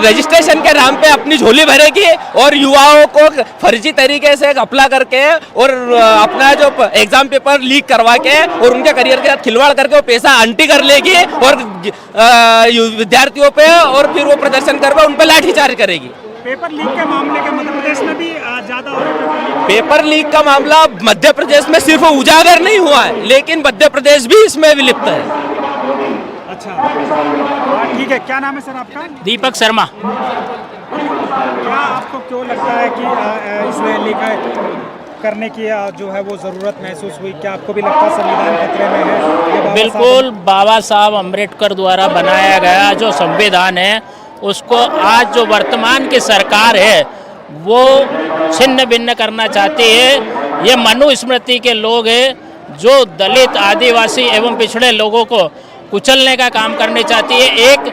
रजिस्ट्रेशन के नाम पे अपनी झोली भरेगी, और युवाओं को फर्जी तरीके से घपला करके और अपना जो एग्जाम पेपर लीक करवा के और उनके करियर के साथ खिलवाड़ करके वो पैसा आंटी कर लेगी और विद्यार्थियों पे, और फिर वो प्रदर्शन करके उन पर लाठीचार्ज करेगी। पेपर लीक के मामले के मध्य प्रदेश में भी ज्यादा हो रहा है। पेपर लीक का मामला मध्य प्रदेश में सिर्फ उजागर नहीं हुआ है, लेकिन मध्य प्रदेश भी इसमें विलिप्त है। अच्छा, ठीक है। क्या नाम है सर आपका? दीपक शर्मा। क्या आपको क्यों लगता है कि इसमें लीक करने की जो है वो ज़रूरत महसूस हुई? क्या आपको भी लगता है संविधान खतरे में है? बिल्कुल, बाबा साहब अम्बेडकर द्वारा बनाया गया जो संविधान है, उसको आज जो वर्तमान की सरकार है वो छिन्न भिन्न करना चाहती है। ये मनुस्मृति के लोग हैं जो दलित, आदिवासी एवं पिछड़े लोगों को कुचलने का काम करने चाहती है। एक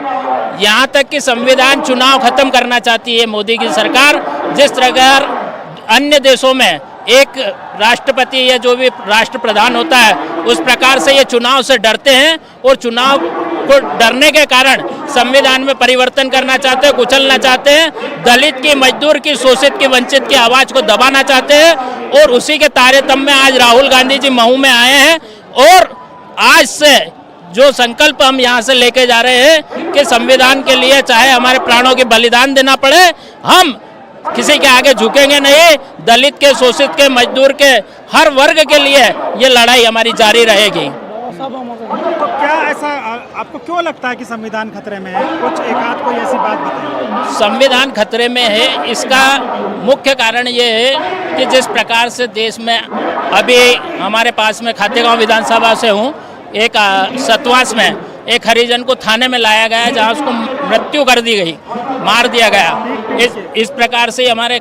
यहाँ तक कि संविधान चुनाव खत्म करना चाहती है मोदी की सरकार। जिस प्रकार अन्य देशों में एक राष्ट्रपति या जो भी राष्ट्र प्रधान होता है उस प्रकार से ये चुनाव से डरते हैं और चुनाव को डरने के कारण संविधान में परिवर्तन करना चाहते हैं, कुचलना चाहते हैं, दलित की, मजदूर की, शोषित की, वंचित की आवाज को दबाना चाहते हैं। और उसी के तारतम्य में आज राहुल गांधी जी महू में आए हैं और आज से जो संकल्प हम यहाँ से लेके जा रहे हैं कि संविधान के लिए चाहे हमारे प्राणों की बलिदान देना पड़े, हम किसी के आगे झुकेंगे नहीं। दलित के, शोषित के, मजदूर के, हर वर्ग के लिए ये लड़ाई हमारी जारी रहेगी। तो क्या ऐसा आपको क्यों लगता है कि संविधान खतरे में है? कुछ एक आध कोई ऐसी बात बताइए। संविधान खतरे में है, इसका मुख्य कारण ये है कि जिस प्रकार से देश में अभी हमारे पास में खातेगांव विधानसभा से हूँ, एक सतवास में एक हरिजन को थाने में लाया गया जहाँ उसको मृत्यु कर दी गई, मार दिया गया। इस प्रकार से हमारे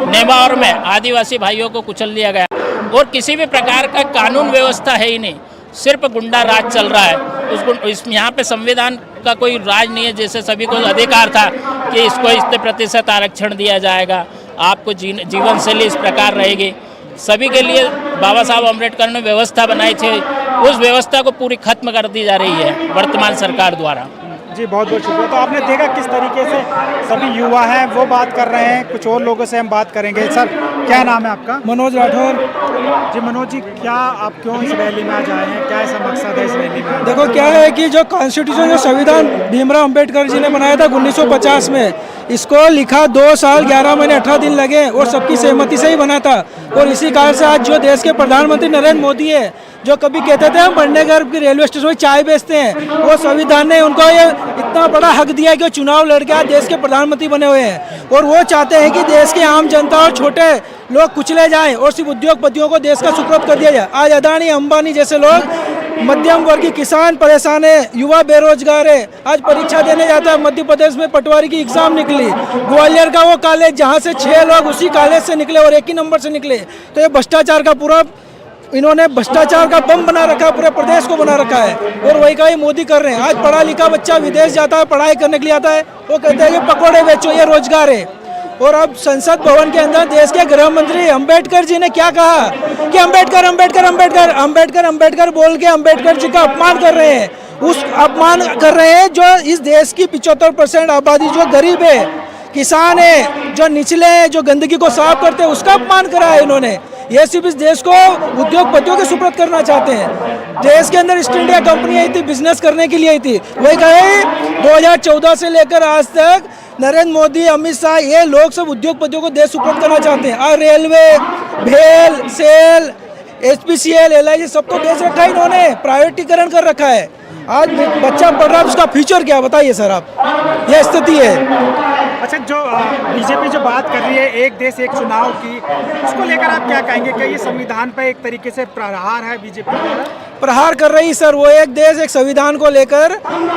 नेवार में आदिवासी भाइयों को कुचल दिया गया और किसी भी प्रकार का कानून व्यवस्था है ही नहीं, सिर्फ गुंडा राज चल रहा है। यहाँ पे संविधान का कोई राज नहीं है। जैसे सभी को अधिकार था कि इसको इतने प्रतिशत आरक्षण दिया जाएगा, आपको जीवन शैली इस प्रकार रहेगी, सभी के लिए बाबा साहब अम्बेडकर ने व्यवस्था बनाई थी, उस व्यवस्था को पूरी खत्म कर दी जा रही है वर्तमान सरकार द्वारा। जी बहुत बहुत शुक्रिया। तो आपने देखा किस तरीके से सभी युवा हैं वो बात कर रहे हैं। कुछ और लोगों से हम बात करेंगे। सर क्या नाम है आपका? मनोज राठौर। जी मनोज जी, क्या आप क्यों इस रैली में आज आए हैं? क्या ऐसा मकसद है इस रैली में? देखो क्या है कि जो कॉन्स्टिट्यूशन, जो संविधान भीमराव अंबेडकर जी ने बनाया था 1950 में, इसको लिखा 2 साल 11 महीने 18 दिन लगे और सबकी सहमति से ही बना था। और इसी कारण से आज जो देश के प्रधानमंत्री नरेंद्र मोदी है, जो कभी कहते थे हम बंडेगर की रेलवे स्टेशन में चाय बेचते हैं, वो संविधान ने उनको ये इतना बड़ा हक दिया कि वो चुनाव लड़के आज देश के प्रधानमंत्री बने हुए हैं। और वो चाहते हैं कि देश के आम जनता और छोटे लोग कुचले जाएं और सिर्फ उद्योगपतियों को देश का सुपुर्द कर दिया जाए। आज अदानी, अंबानी जैसे लोग, मध्यम वर्गीय किसान परेशान है, युवा बेरोजगार है। आज परीक्षा देने जाता है, मध्य प्रदेश में पटवारी की एग्जाम निकली, ग्वालियर का वो कॉलेज जहाँ से 6 लोग उसी कॉलेज से निकले और एक ही नंबर से निकले। तो ये भ्रष्टाचार का पूरा, इन्होंने भ्रष्टाचार का बम बना रखा है, पूरे प्रदेश को बना रखा है और वही का ये मोदी कर रहे हैं। आज पढ़ा लिखा बच्चा विदेश जाता है, पढ़ाई करने के लिए आता है, वो कहते हैं कि पकौड़े बेचो, ये रोजगार है। और अब संसद भवन के अंदर देश के गृह मंत्री अंबेडकर जी ने क्या कहा कि अंबेडकर अंबेडकर अंबेडकर अंबेडकर अंबेडकर बोल के अंबेडकर जी का अपमान कर रहे हैं। उस अपमान कर रहे हैं जो इस देश की 75% आबादी जो गरीब है, किसान है, जो निचले हैं, जो गंदगी को साफ करते हैं, उसका अपमान करा है इन्होंने। ये सिर्फ इस देश को उद्योगपतियों के सुपुर्द करना चाहते हैं। देश के अंदर ईस्ट इंडिया कंपनी आई थी, बिजनेस करने के लिए आई थी। वही कहे 2014 से लेकर आज तक नरेंद्र मोदी, अमित शाह, ये लोग सब उद्योगपतियों को देश सुपुर्द करना चाहते हैं। और रेलवे, भेल, सेल, HPCL, LIC सबको बेच रखा है इन्होंने, प्राइवेटीकरण कर रखा है। आज बच्चा पढ़ रहा है, उसका फ्यूचर क्या बताइए सर आप, यह स्थिति है। अच्छा, जो बीजेपी जो बात कर रही है एक देश एक चुनाव की, उसको लेकर आप क्या कहेंगे? क्या ये संविधान पर एक तरीके से प्रहार है बीजेपी द्वारा? प्रहार कर रही सर, वो एक देश एक संविधान को लेकर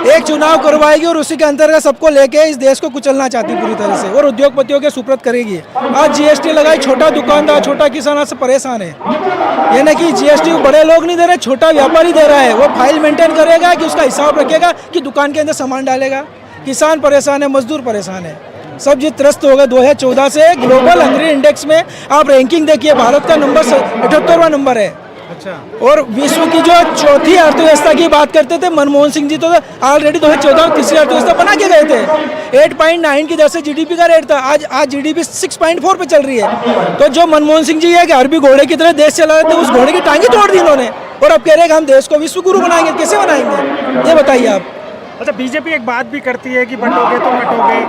एक चुनाव करवाएगी और उसी के अंतर्गत सबको लेके इस देश को कुचलना चाहती पूरी तरह से और उद्योगपतियों के सुपुर्द करेगी। आज GST लगाई, छोटा दुकानदार, छोटा किसान से परेशान है। ये नहीं कि GST बड़े लोग नहीं दे रहे, छोटा व्यापारी दे रहा है। वो फाइल मेंटेन करेगा कि उसका हिसाब रखेगा कि दुकान के अंदर सामान डालेगा। किसान परेशान है, मजदूर परेशान है, सब जी त्रस्त हो गए। 2014 से ग्लोबल हंगरी इंडेक्स में आप रैंकिंग देखिए, भारत का नंबर 78वां नंबर है। अच्छा। और विश्व की जो चौथी अर्थव्यवस्था की बात करते थे मनमोहन सिंह जी, तो ऑलरेडी 2014 में तीसरी अर्थव्यवस्था बना के गए थे। 8.9 की दर से GDP का रेट था, आज GDP 6.4 पे चल रही है। तो जो मनमोहन सिंह जी है कि अरबी घोड़े की तरह देश चला रहे थे, उस घोड़े की टांगी तोड़ दी इन्होंने और अब कह रहे हैं कि हम देश को विश्व गुरु बनाएंगे। कैसे बनाएंगे ये बताइए आप। अच्छा, बीजेपी एक बात भी करती है कि बटोगे तो कटोगे,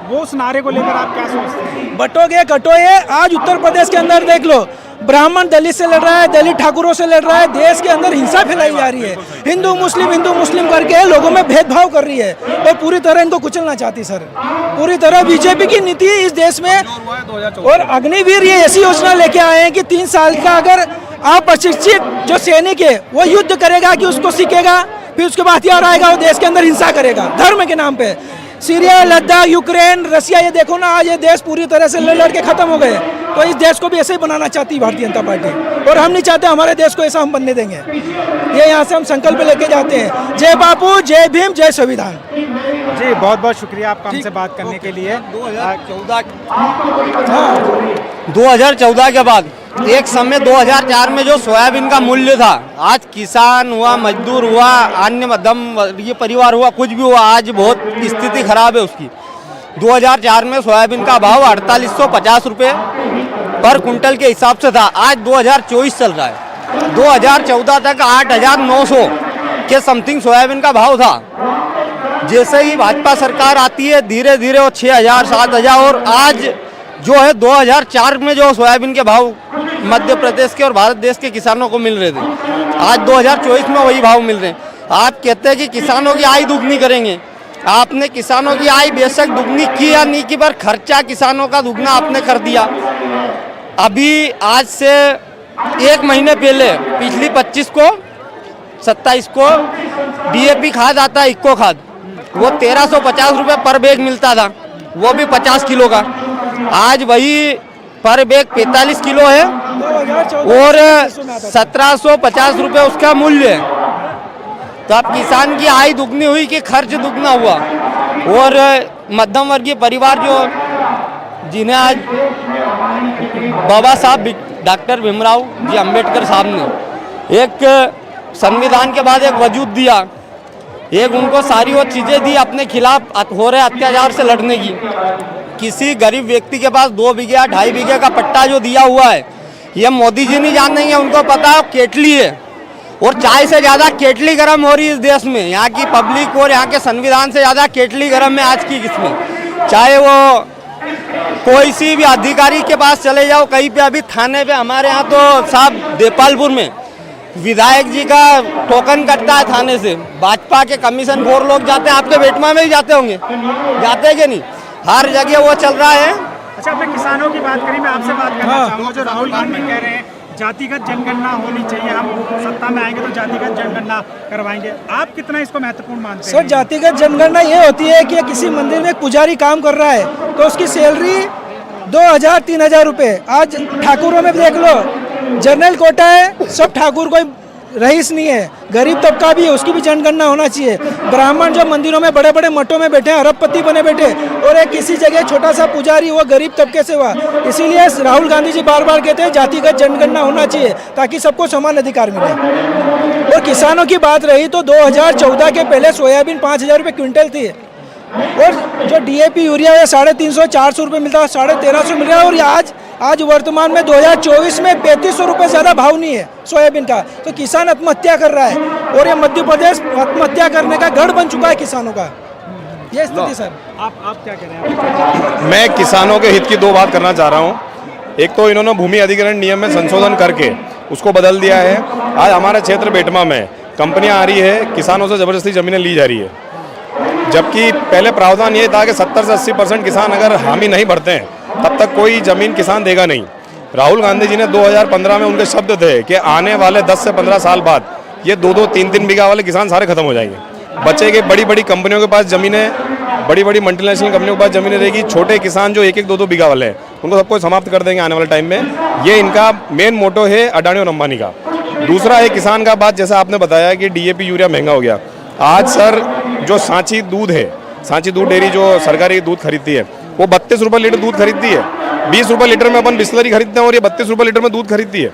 वो उस नारे को लेकर आप क्या सोचते हैं? बटोगे कटोगे, आज उत्तर प्रदेश के अंदर देख लो, ब्राह्मण दलित से लड़ रहा है, दलित ठाकुरों से लड़ रहा है, देश के अंदर हिंसा फैलाई जा रही है, हिंदू मुस्लिम करके लोगों में भेदभाव कर रही है और पूरी तरह इनको कुचलना चाहती सर। पूरी तरह बीजेपी की नीति इस देश में। और अग्निवीर ये ऐसी योजना लेके आए हैं कि 3 साल का अगर आप प्रशिक्षित जो सैनिक है वो युद्ध करेगा कि उसको सीखेगा, फिर उसके बाद हथियार आएगा, वो देश के अंदर हिंसा करेगा धर्म के नाम पे। सीरिया, लद्दाख, यूक्रेन, रसिया, ये देखो ना, आज ये देश पूरी तरह से लड़ के खत्म हो गए। तो इस देश को भी ऐसे ही बनाना चाहती है भारतीय जनता पार्टी, और हम नहीं चाहते हमारे देश को ऐसा हम बनने देंगे। ये यहाँ से हम संकल्प लेके जाते हैं। जय बापू, जय भीम, जय संविधान। जी बहुत बहुत शुक्रिया आपका हमसे बात करने के लिए। 2014 के बाद एक समय 2004 में जो सोयाबीन का मूल्य था, आज किसान हुआ, मजदूर हुआ, अन्य मध्यम वर्गीय परिवार हुआ, कुछ भी हुआ, आज बहुत स्थिति खराब है उसकी। 2004 में सोयाबीन का भाव 4850 रुपये पर कुंटल के हिसाब से था, आज 2024 चल रहा है। 2014 तक 8900 के समथिंग सोयाबीन का भाव था। जैसे ही भाजपा सरकार आती है, धीरे धीरे वो 6000, 7000, और आज जो है 2004 में जो सोयाबीन के भाव मध्य प्रदेश के और भारत देश के किसानों को मिल रहे थे, आज 2024 में वही भाव मिल रहे हैं। आप कहते हैं कि किसानों की आय दुगनी करेंगे, आपने किसानों की आय बेशक दुगनी की या नहीं की, पर खर्चा किसानों का दुगना आपने कर दिया। अभी आज से एक महीने पहले, पिछली 25 को 27 को DAP खाद आता है, इक्को खाद, वो 1350 रुपये पर बैग मिलता था, वो भी 50 किलो का। आज वही पर बैग 45 किलो है और 1750 रुपये उसका मूल्य है। तो अब किसान की आय दुगनी हुई कि खर्च दुगना हुआ। और मध्यम वर्गीय परिवार जो जिन्हें आज बाबा साहब डॉक्टर भीमराव जी अंबेडकर साहब ने एक संविधान के बाद एक वजूद दिया, एक उनको सारी वो चीज़ें दी अपने खिलाफ हो रहे अत्याचार से लड़ने की। किसी गरीब व्यक्ति के पास 2 बीघे या 2.5 बीघे का पट्टा जो दिया हुआ है, ये मोदी जी नहीं जानेंगे, उनको पता है केटली है, और चाय से ज़्यादा केटली गर्म हो रही है इस देश में। यहाँ की पब्लिक और यहाँ के संविधान से ज़्यादा केटली गर्म है आज की किस्में। चाहे वो कोई सी भी अधिकारी के पास चले जाओ, कहीं पे, अभी थाने पे हमारे यहाँ तो साहब देपालपुर में विधायक जी का टोकन कटता है थाने से, भाजपा के कमीशन 4 लोग जाते हैं, आपके बेटमा में ही जाते होंगे, जाते हैं कि नहीं? हर जगह वो चल रहा है। अच्छा, आपने किसानों की बात करी, मैं आपसे बात करना चाहूँगा। जो राहुल गांधी कह रहे हैं जातिगत जनगणना होनी चाहिए, हम सत्ता में आएंगे तो जातिगत जनगणना करवाएंगे, आप कितना इसको महत्वपूर्ण मानते हैं? सर, जातिगत जनगणना ये होती है कि किसी मंदिर में एक पुजारी काम कर रहा है तो उसकी सैलरी 2000-3000 रुपये। आज ठाकुरों में देख लो, जनरल कोटा है, सब ठाकुर कोई रईस नहीं है, गरीब तबका भी है, उसकी भी जनगणना होना चाहिए। ब्राह्मण जो मंदिरों में बड़े बड़े मठों में बैठे हैं, अरबपति बने बैठे, और एक किसी जगह छोटा सा पुजारी, वो गरीब तबके से हुआ। इसीलिए राहुल गांधी जी बार बार कहते हैं जातिगत जनगणना होना चाहिए ताकि सबको समान अधिकार मिले। और किसानों की बात रही तो 2014 के पहले सोयाबीन 5000 रुपये क्विंटल थी, और जो DAP यूरिया है 350-400 रुपये मिलता है, 1350 मिल रहा है। और आज वर्तमान में 2024 में 3500 रुपये ज़्यादा भाव नहीं है सोयाबीन का, तो किसान आत्महत्या कर रहा है, और ये मध्य प्रदेश आत्महत्या करने का गढ़ बन चुका है किसानों का। ये स्थिति सर, आप क्या कह रहे हैं? मैं किसानों के हित की 2 बात करना चाह रहा हूँ। एक तो इन्होंने भूमि अधिग्रहण नियम में संशोधन करके उसको बदल दिया है। आज हमारे क्षेत्र बेटमा में कंपनियां आ रही है, किसानों से ज़बरदस्ती ज़मीनें ली जा रही है, जबकि पहले प्रावधान ये था कि 70 से 80% किसान अगर हामी नहीं भरते हैं तब तक कोई ज़मीन किसान देगा नहीं। राहुल गांधी जी ने 2015 में उनके शब्द थे कि आने वाले 10 से 15 साल बाद ये 2-2, 3-3 बीघा वाले किसान सारे खत्म हो जाएंगे। बचेंगे बड़ी बड़ी कंपनियों के पास ज़मीनें, बड़ी बड़ी मल्टीनेशनल कंपनियों के पास ज़मीनें रहेगी। छोटे किसान जो 1-1, 2-2 बीघा वाले हैं उनको सबको समाप्त कर देंगे आने वाले टाइम में। ये इनका मेन मोटो है अडानी और अंबानी का। दूसरा है किसान का बात, जैसा आपने बताया कि DAP यूरिया महंगा हो गया। आज सर जो सांची दूध है, सांची दूध डेयरी जो सरकारी दूध खरीदती है, वो 32 रुपये लीटर दूध खरीदती है। 20 रुपये लीटर में अपन बिस्लरी खरीदते हैं और ये 32 रुपये लीटर में दूध खरीदती है।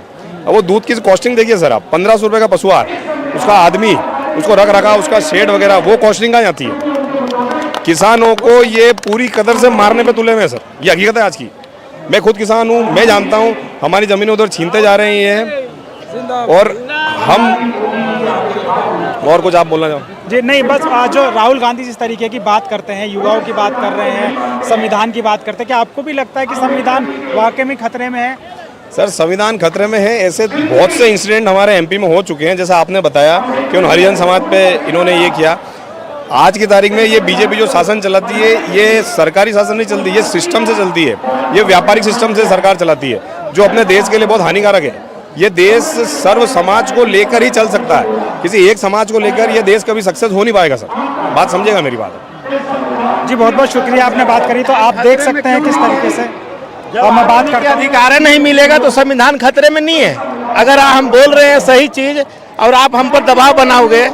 अब वो दूध की कॉस्टिंग देखिए सर आप, 1500 रुपये का पशुआहार, उसका आदमी, उसको रख रखा, उसका शेड वगैरह, वो कॉस्टिंग कहाँ जाती है? किसानों को ये पूरी कदर से मारने पे तुले हुए हैं सर, ये हकीकत है आज की। मैं खुद किसान हूँ, मैं जानता हूँ हमारी ज़मीनें उधर छीनते जा रहे हैं। और हम, और कुछ आप बोलना चाहो? जी नहीं, बस जो राहुल गांधी जिस तरीके की बात करते हैं, युवाओं की बात कर रहे हैं, संविधान की बात करते हैं, क्या आपको भी लगता है कि संविधान वाकई में खतरे में है? सर, संविधान खतरे में है, ऐसे बहुत से इंसिडेंट हमारे MP में हो चुके हैं। जैसा आपने बताया कि उन हरिजन समाज पे इन्होंने ये किया। आज की तारीख में ये BJP जो शासन चलाती है, ये सरकारी शासन नहीं चलती, ये सिस्टम से चलती है, ये व्यापारिक सिस्टम से सरकार चलाती है, जो अपने देश के लिए बहुत हानिकारक है। ये देश सर्व समाज को लेकर ही चल सकता है, किसी एक समाज को लेकर ये देश कभी सक्सेस हो नहीं पाएगा सर। बात समझेगा मेरी बात? जी बहुत बहुत शुक्रिया, आपने बात करी। तो आप देख सकते हैं किस तरीके से, और मैं बात करता हूं, अधिकार नहीं मिलेगा तो संविधान खतरे में नहीं है। अगर हम बोल रहे हैं सही चीज और आप हम पर दबाव बनाओगे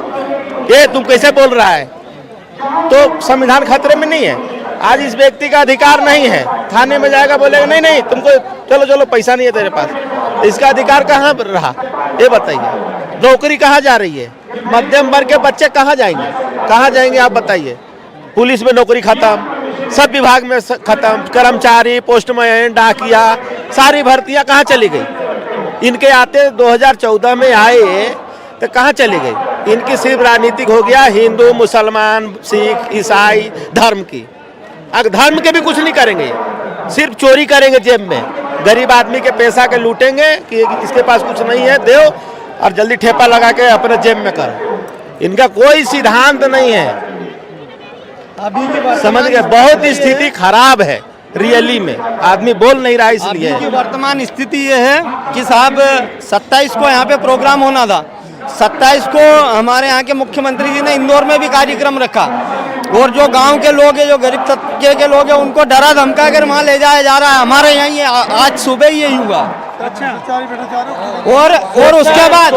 ये तुम कैसे बोल रहा है, तो संविधान खतरे में नहीं है। आज इस व्यक्ति का अधिकार नहीं है, थाने में जाएगा बोलेगा नहीं नहीं तुमको चलो चलो पैसा नहीं है तेरे पास, इसका अधिकार कहाँ पर रहा ये बताइए। नौकरी कहाँ जा रही है, मध्यम वर्ग के बच्चे कहाँ जाएंगे आप बताइए। पुलिस में नौकरी खत्म, सब विभाग में खत्म, कर्मचारी, पोस्टमैन, डाकिया, सारी भर्तियां कहाँ चली गई। इनके आते 2014 में आए तो कहाँ चली गई। इनकी सिर्फ राजनीतिक हो गया हिंदू, मुसलमान, सिख, ईसाई धर्म की। अगर धर्म के भी कुछ नहीं करेंगे, सिर्फ चोरी करेंगे, जेब में गरीब आदमी के पैसा के लूटेंगे कि इसके पास कुछ नहीं है दो और जल्दी ठेपा लगा के अपने जेब में करो। इनका कोई सिद्धांत नहीं है, समझ गए। बहुत स्थिति खराब है रियली में, आदमी बोल नहीं रहा इसलिए। अभी की वर्तमान स्थिति ये है कि साहब 27 को यहाँ पे प्रोग्राम होना था, 27 को हमारे यहाँ के मुख्यमंत्री जी ने इंदौर में भी कार्यक्रम रखा और जो गांव के लोग हैं, जो गरीब तबके के लोग हैं, उनको डरा धमका कर वहाँ ले जाया जा रहा है। हमारे यहाँ ये आज सुबह ही यही हुआ। और उसके बाद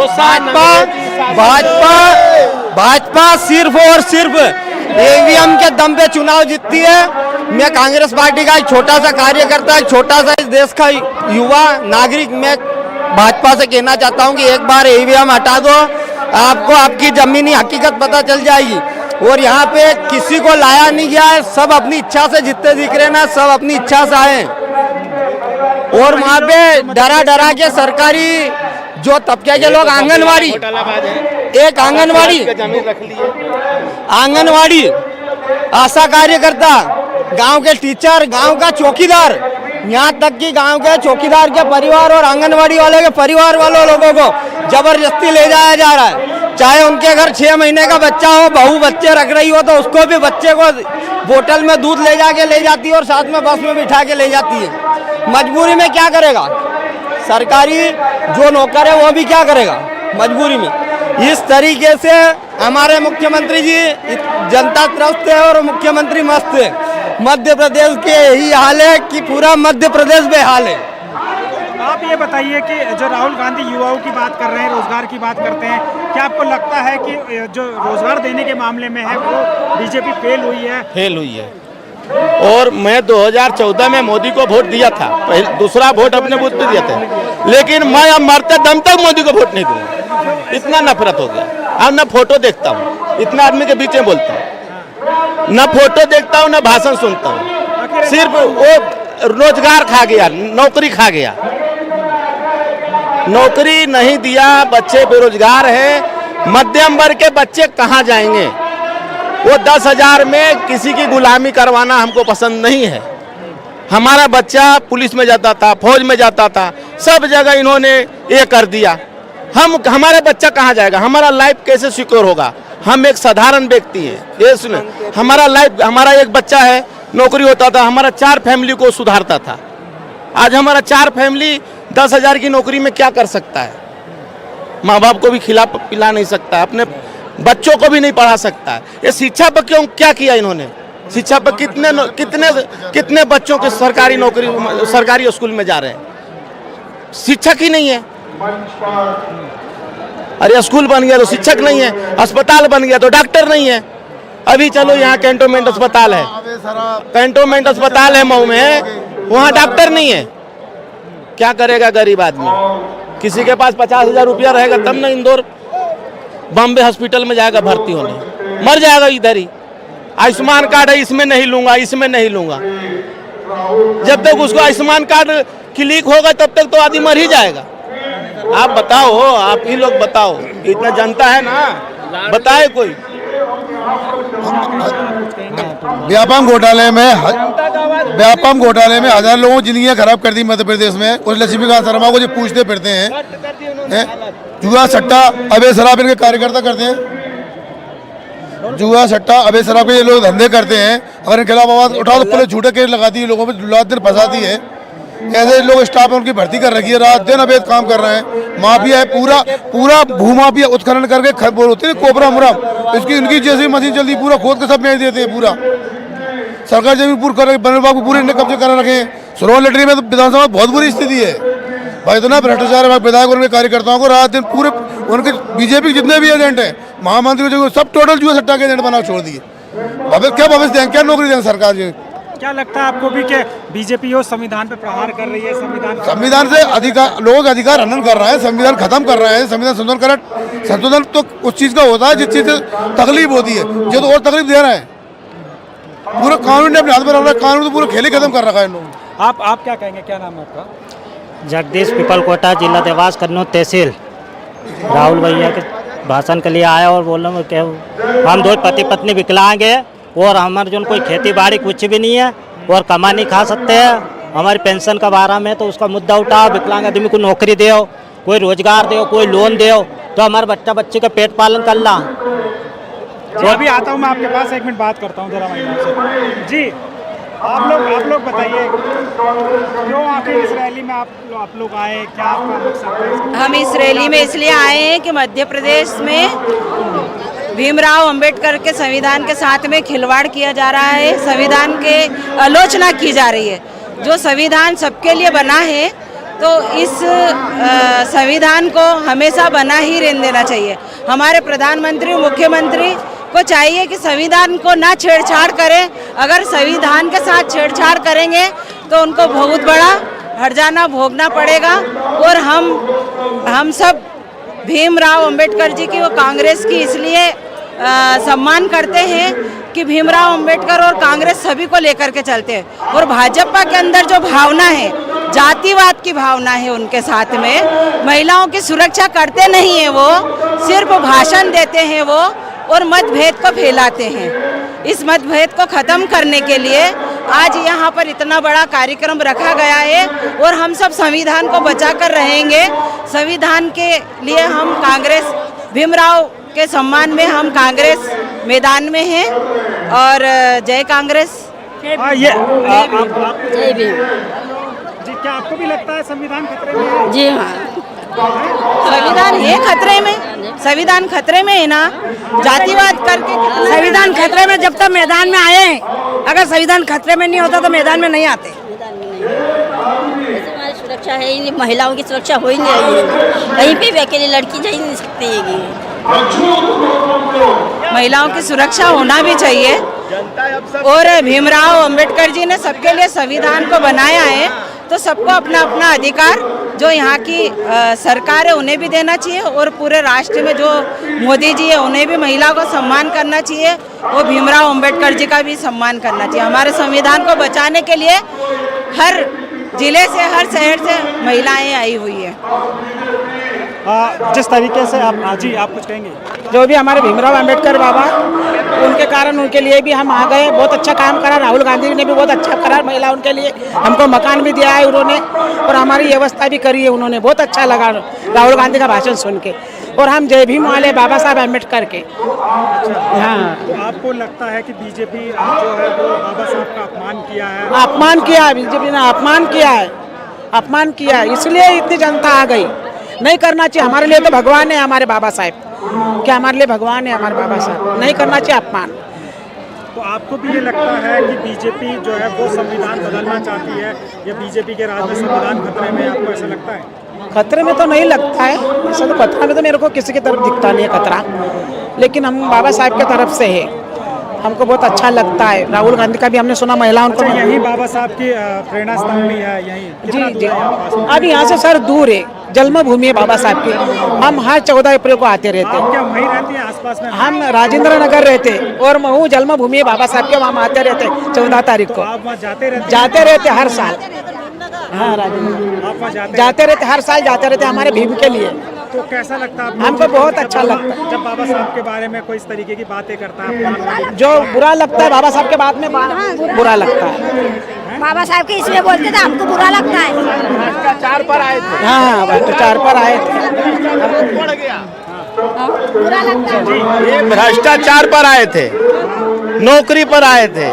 भाजपा सिर्फ और सिर्फ ईवीएम के दम पे चुनाव जीतती है। मैं कांग्रेस पार्टी का एक छोटा सा कार्यकर्ता, एक छोटा सा इस देश का युवा नागरिक, मैं भाजपा से कहना चाहता हूं कि एक बार ईवीएम हटा दो, आपको आपकी जमीनी हकीकत पता चल जाएगी। और यहाँ पे किसी को लाया नहीं गया है, सब अपनी इच्छा से जितने दिख रहे ना, सब अपनी इच्छा से आए। और वहाँ पे डरा डरा के सरकारी जो तबके के लोग, आंगनवाड़ी, एक आंगनवाड़ी, आशा कार्यकर्ता, गांव के टीचर, गांव का चौकीदार, यहाँ तक कि गांव के चौकीदार के परिवार और आंगनवाड़ी वाले के परिवार वालों लोगों को जबरदस्ती ले जाया जा रहा है। चाहे उनके घर 6 महीने का बच्चा हो, बहू बच्चे रख रही हो, तो उसको भी बच्चे को बोतल में दूध ले जाती है और साथ में बस में बिठा के ले जाती है। मजबूरी में क्या करेगा सरकारी जो नौकर है, वो भी क्या करेगा मजबूरी में। इस तरीके से हमारे मुख्यमंत्री जी जनता त्रस्त है और मुख्यमंत्री मस्त है। मध्य प्रदेश के यही हाल है कि पूरा मध्य प्रदेश बेहाल है। आप ये बताइए कि जो राहुल गांधी युवाओं की बात कर रहे हैं, रोजगार की बात करते हैं, क्या आपको लगता है कि जो रोजगार देने के मामले में है वो बीजेपी फेल हुई है? और मैं 2014 में मोदी को वोट दिया था, दूसरा वोट अपने बूथ पे दिया था, लेकिन मैं अब मरते दम तक मोदी को वोट नहीं दूंगा। इतना नफरत हो गया। अब न फोटो देखता हूँ, इतना आदमी के बीच में बोलता हूँ, न फोटो देखता हूँ, न भाषण सुनता हूँ। सिर्फ वो रोजगार खा गया, नौकरी खा गया, नौकरी नहीं दिया, बच्चे बेरोजगार हैं। मध्यम वर्ग के बच्चे कहाँ जाएंगे? वो 10,000 में किसी की गुलामी करवाना हमको पसंद नहीं है। हमारा बच्चा पुलिस में जाता था, फौज में जाता था, सब जगह इन्होंने ये कर दिया। हमारा बच्चा कहाँ जाएगा? हमारा लाइफ कैसे सिक्योर होगा? हम एक साधारण व्यक्ति हैं, ये सुने, हमारा एक बच्चा है, नौकरी होता था, हमारा 4 फैमिली को सुधारता था। आज हमारा 4 फैमिली 10,000 की नौकरी में क्या कर सकता है? माँ बाप को भी खिला पिला नहीं सकता, अपने बच्चों को भी नहीं पढ़ा सकता। ये शिक्षा पर क्यों क्या किया इन्होंने? शिक्षा पर कितने बच्चों के सरकारी नौकरी, सरकारी स्कूल में जा रहे हैं? शिक्षक ही नहीं है। अरे स्कूल बन गया तो शिक्षक नहीं है, अस्पताल बन गया तो डॉक्टर नहीं है। अभी चलो यहाँ कैंटोनमेंट अस्पताल है, कैंटोनमेंट अस्पताल है मऊ में, वहाँ डॉक्टर नहीं है। क्या करेगा गरीब आदमी? किसी के पास 50,000 रुपया रहेगा तब ना इंदौर बॉम्बे हॉस्पिटल में जाएगा भर्ती होने, मर जाएगा इधर ही। आयुष्मान कार्ड है, इसमें नहीं लूंगा, इसमें नहीं लूंगा। जब तक उसको आयुष्मान कार्ड क्लिक होगा तब तक तो आदमी मर ही जाएगा। आप बताओ, आप ही लोग बताओ, इतना जनता है ना, बताए कोई। व्यापम घोटाले में 1000 लोगों की जिंदगियां खराब कर दी मध्य प्रदेश में। उस लक्ष्मीकांत शर्मा को जो पूछते फिरते हैं, जुआ सट्टा अबे शराब इनके कार्यकर्ता करते हैं। जुआ सट्टा अबे शराब के ये लोग धंधे करते हैं। अगर इनके खिलाफ आवाज उठाओ तो पुलिस झूठे केस लगाती है, लोगों पर रात दिन फंसाती है। ऐसे लोग स्टाफ में उनकी भर्ती कर रखी है, रात दिन अवैध काम कर रहे हैं। माफिया है, पूरा भूमाफिया उत्खनन करके बोल होते हैं कोबरा मुराम, इसकी उनकी जैसी मशीन चलती, पूरा खोद के सब बेच देते हैं पूरा। सरकार जमीन पूरी कर बाग पूरे इन्हें कब्जे करा रखे हैं। सुरवा लटरी में तो विधानसभा बहुत बुरी स्थिति है भाई, इतना भ्रष्टाचार है। विधायक और उनके कार्यकर्ताओं को रात दिन पूरे उनके बीजेपी के जितने भी एजेंट हैं, महामंत्री जो सब टोटल जुआ सट्टा के एजेंट बना छोड़ दिए। क्या भविष्य देंगे, क्या नौकरी देंगे सरकार जी? क्या लगता है आपको भी कि बीजेपी वो संविधान पे प्रहार कर रही है? संविधान से अधिकार, लोगों का अधिकार हनन कर रहा है, संविधान खत्म कर रहा है। संविधान संशोधन तो उस चीज का होता है जिस चीज से तकलीफ होती है, जो तो और तकलीफ दे रहा है। पूरा कानून ने अपने हाथ में रख रहा है, कानून तो पूरा खेल ही खत्म कर रखा है इन लोगों ने। आप क्या कहेंगे, क्या नाम है आपका? जगदीश पिपलकोटा, जिला देवास, कन्नौज तहसील। राहुल भैया के भाषण के लिए आया और बोल रहे कि हम दो पति पत्नी विकलांग है और हमारे जो कोई खेती बाड़ी कुछ भी नहीं है और कमा नहीं खा सकते हैं। हमारी पेंशन का बारे में तो उसका मुद्दा उठाओ, विकलांग आदमी को नौकरी दो, कोई रोजगार दो, कोई लोन दो, तो हमारे बच्चा बच्चे का पेट पालन कर ला। जी अभी आता हूँ मैं आपके पास, 1 मिनट बात करता हूँ जरा महिलाओं से। जी आप लोग बताइए, क्यों आखिर इस रैली में आप लोग आए, क्या आपका मकसद है? हम इस रैली में इसलिए आए हैं कि मध्य प्रदेश में भीमराव अंबेडकर के संविधान के साथ में खिलवाड़ किया जा रहा है, संविधान के आलोचना की जा रही है। जो संविधान सबके लिए बना है तो इस संविधान को हमेशा बना ही रहने देना चाहिए। हमारे प्रधानमंत्री मुख्यमंत्री को चाहिए कि संविधान को ना छेड़छाड़ करें। अगर संविधान के साथ छेड़छाड़ करेंगे तो उनको बहुत बड़ा हर्जाना भोगना पड़ेगा। और हम सब भीमराव अंबेडकर जी की, वो कांग्रेस की इसलिए सम्मान करते हैं कि भीमराव अंबेडकर और कांग्रेस सभी को लेकर के चलते हैं। और भाजपा के अंदर जो भावना है, जातिवाद की भावना है उनके साथ में, महिलाओं की सुरक्षा करते नहीं है, वो सिर्फ भाषण देते हैं वो और मतभेद को फैलाते हैं। इस मतभेद को ख़त्म करने के लिए आज यहाँ पर इतना बड़ा कार्यक्रम रखा गया है और हम सब संविधान को बचाकर रहेंगे। संविधान के लिए हम कांग्रेस, भीमराव के सम्मान में हम कांग्रेस मैदान में हैं और जय कांग्रेस। जय भीम। जी क्या आपको भी लगता है संविधान खतरे में है? जी हाँ, संविधान है खतरे में, संविधान खतरे में है ना। जातिवाद करके संविधान खतरे में जब तक मैदान में आए हैं, अगर संविधान खतरे में नहीं होता तो मैदान में नहीं आते। हमारी सुरक्षा है ही नहीं, महिलाओं की सुरक्षा हो ही नहीं रही है, कहीं पे भी अकेली लड़की जा ही नहीं सकती है। महिलाओं की सुरक्षा होना भी चाहिए। और भीमराव अंबेडकर जी ने सबके लिए संविधान को बनाया है, तो सबको अपना अपना अधिकार जो यहाँ की सरकार है उन्हें भी देना चाहिए और पूरे राष्ट्र में जो मोदी जी है उन्हें भी महिला को सम्मान करना चाहिए और भीमराव अंबेडकर जी का भी सम्मान करना चाहिए। हमारे संविधान को बचाने के लिए हर जिले से, हर शहर से महिलाएं आई हुई है। जिस तरीके से आप कुछ कहेंगे? जो भी हमारे भीमराव अंबेडकर बाबा, उनके कारण उनके लिए भी हम आ गए। बहुत अच्छा काम करा, राहुल गांधी ने भी बहुत अच्छा करा महिला उनके लिए, हमको मकान भी दिया है उन्होंने और हमारी व्यवस्था भी करी है उन्होंने। बहुत अच्छा लगा राहुल गांधी का भाषण सुन के। और हम जय भीम वाले बाबा साहब अम्बेडकर के। हाँ, तो आपको लगता है कि बीजेपी जो है वो बाबा साहब का अपमान किया है? अपमान किया, बीजेपी ने अपमान किया है, अपमान किया है, इसलिए इतनी जनता आ गई। नहीं करना चाहिए, हमारे लिए तो भगवान है हमारे बाबा साहब, क्या हमारे लिए भगवान है हमारे बाबा साहब, नहीं करना चाहिए अपमान। तो आपको भी ये लगता है कि बीजेपी जो है वो संविधान बदलना चाहती है या बीजेपी के राज में संविधान खतरे में, आपको ऐसा लगता है? खतरे में तो नहीं लगता है, ऐसा तो खतरा में तो मेरे को किसी की तरफ दिखता नहीं है खतरा, लेकिन हम बाबा साहब की तरफ से है, हमको बहुत अच्छा लगता है। राहुल गांधी का भी हमने सुना, महिलाओं को। यही बाबा साहब की प्रेरणा स्थल भी है यहीं? जी जी, अभी यहाँ से सर दूर है, जन्मभूमि है बाबा साहब की। हम हर 14 अप्रैल को आते रहते हैं। क्या वहीं रहती हैं आसपास में? हम राजेंद्र नगर रहते और महू जन्मभूमि है बाबा साहब के, वहाँ आते रहते 14 तारीख को। आप वहाँ जाते रहते? जाते रहते हर साल। हाँ राजेंद्र, आप वहाँ जाते रहते, हर साल जाते रहते हमारे भीम के लिए। तो कैसा लगता है हमको? बहुत अच्छा लगता है जब बाबा साहब के बारे में कोई इस तरीके की बातें करता है। जो बुरा लगता है बाबा साहब के बाद में बुरा लगता है। बाबा साहब के इसमें बोलते थे, हमको बुरा लगता है। भ्रष्टाचार पर आए थे। हाँ, भ्रष्टाचार पर आए थे, बुरा लगता है। ये भ्रष्टाचार पर आए थे, नौकरी पर आए थे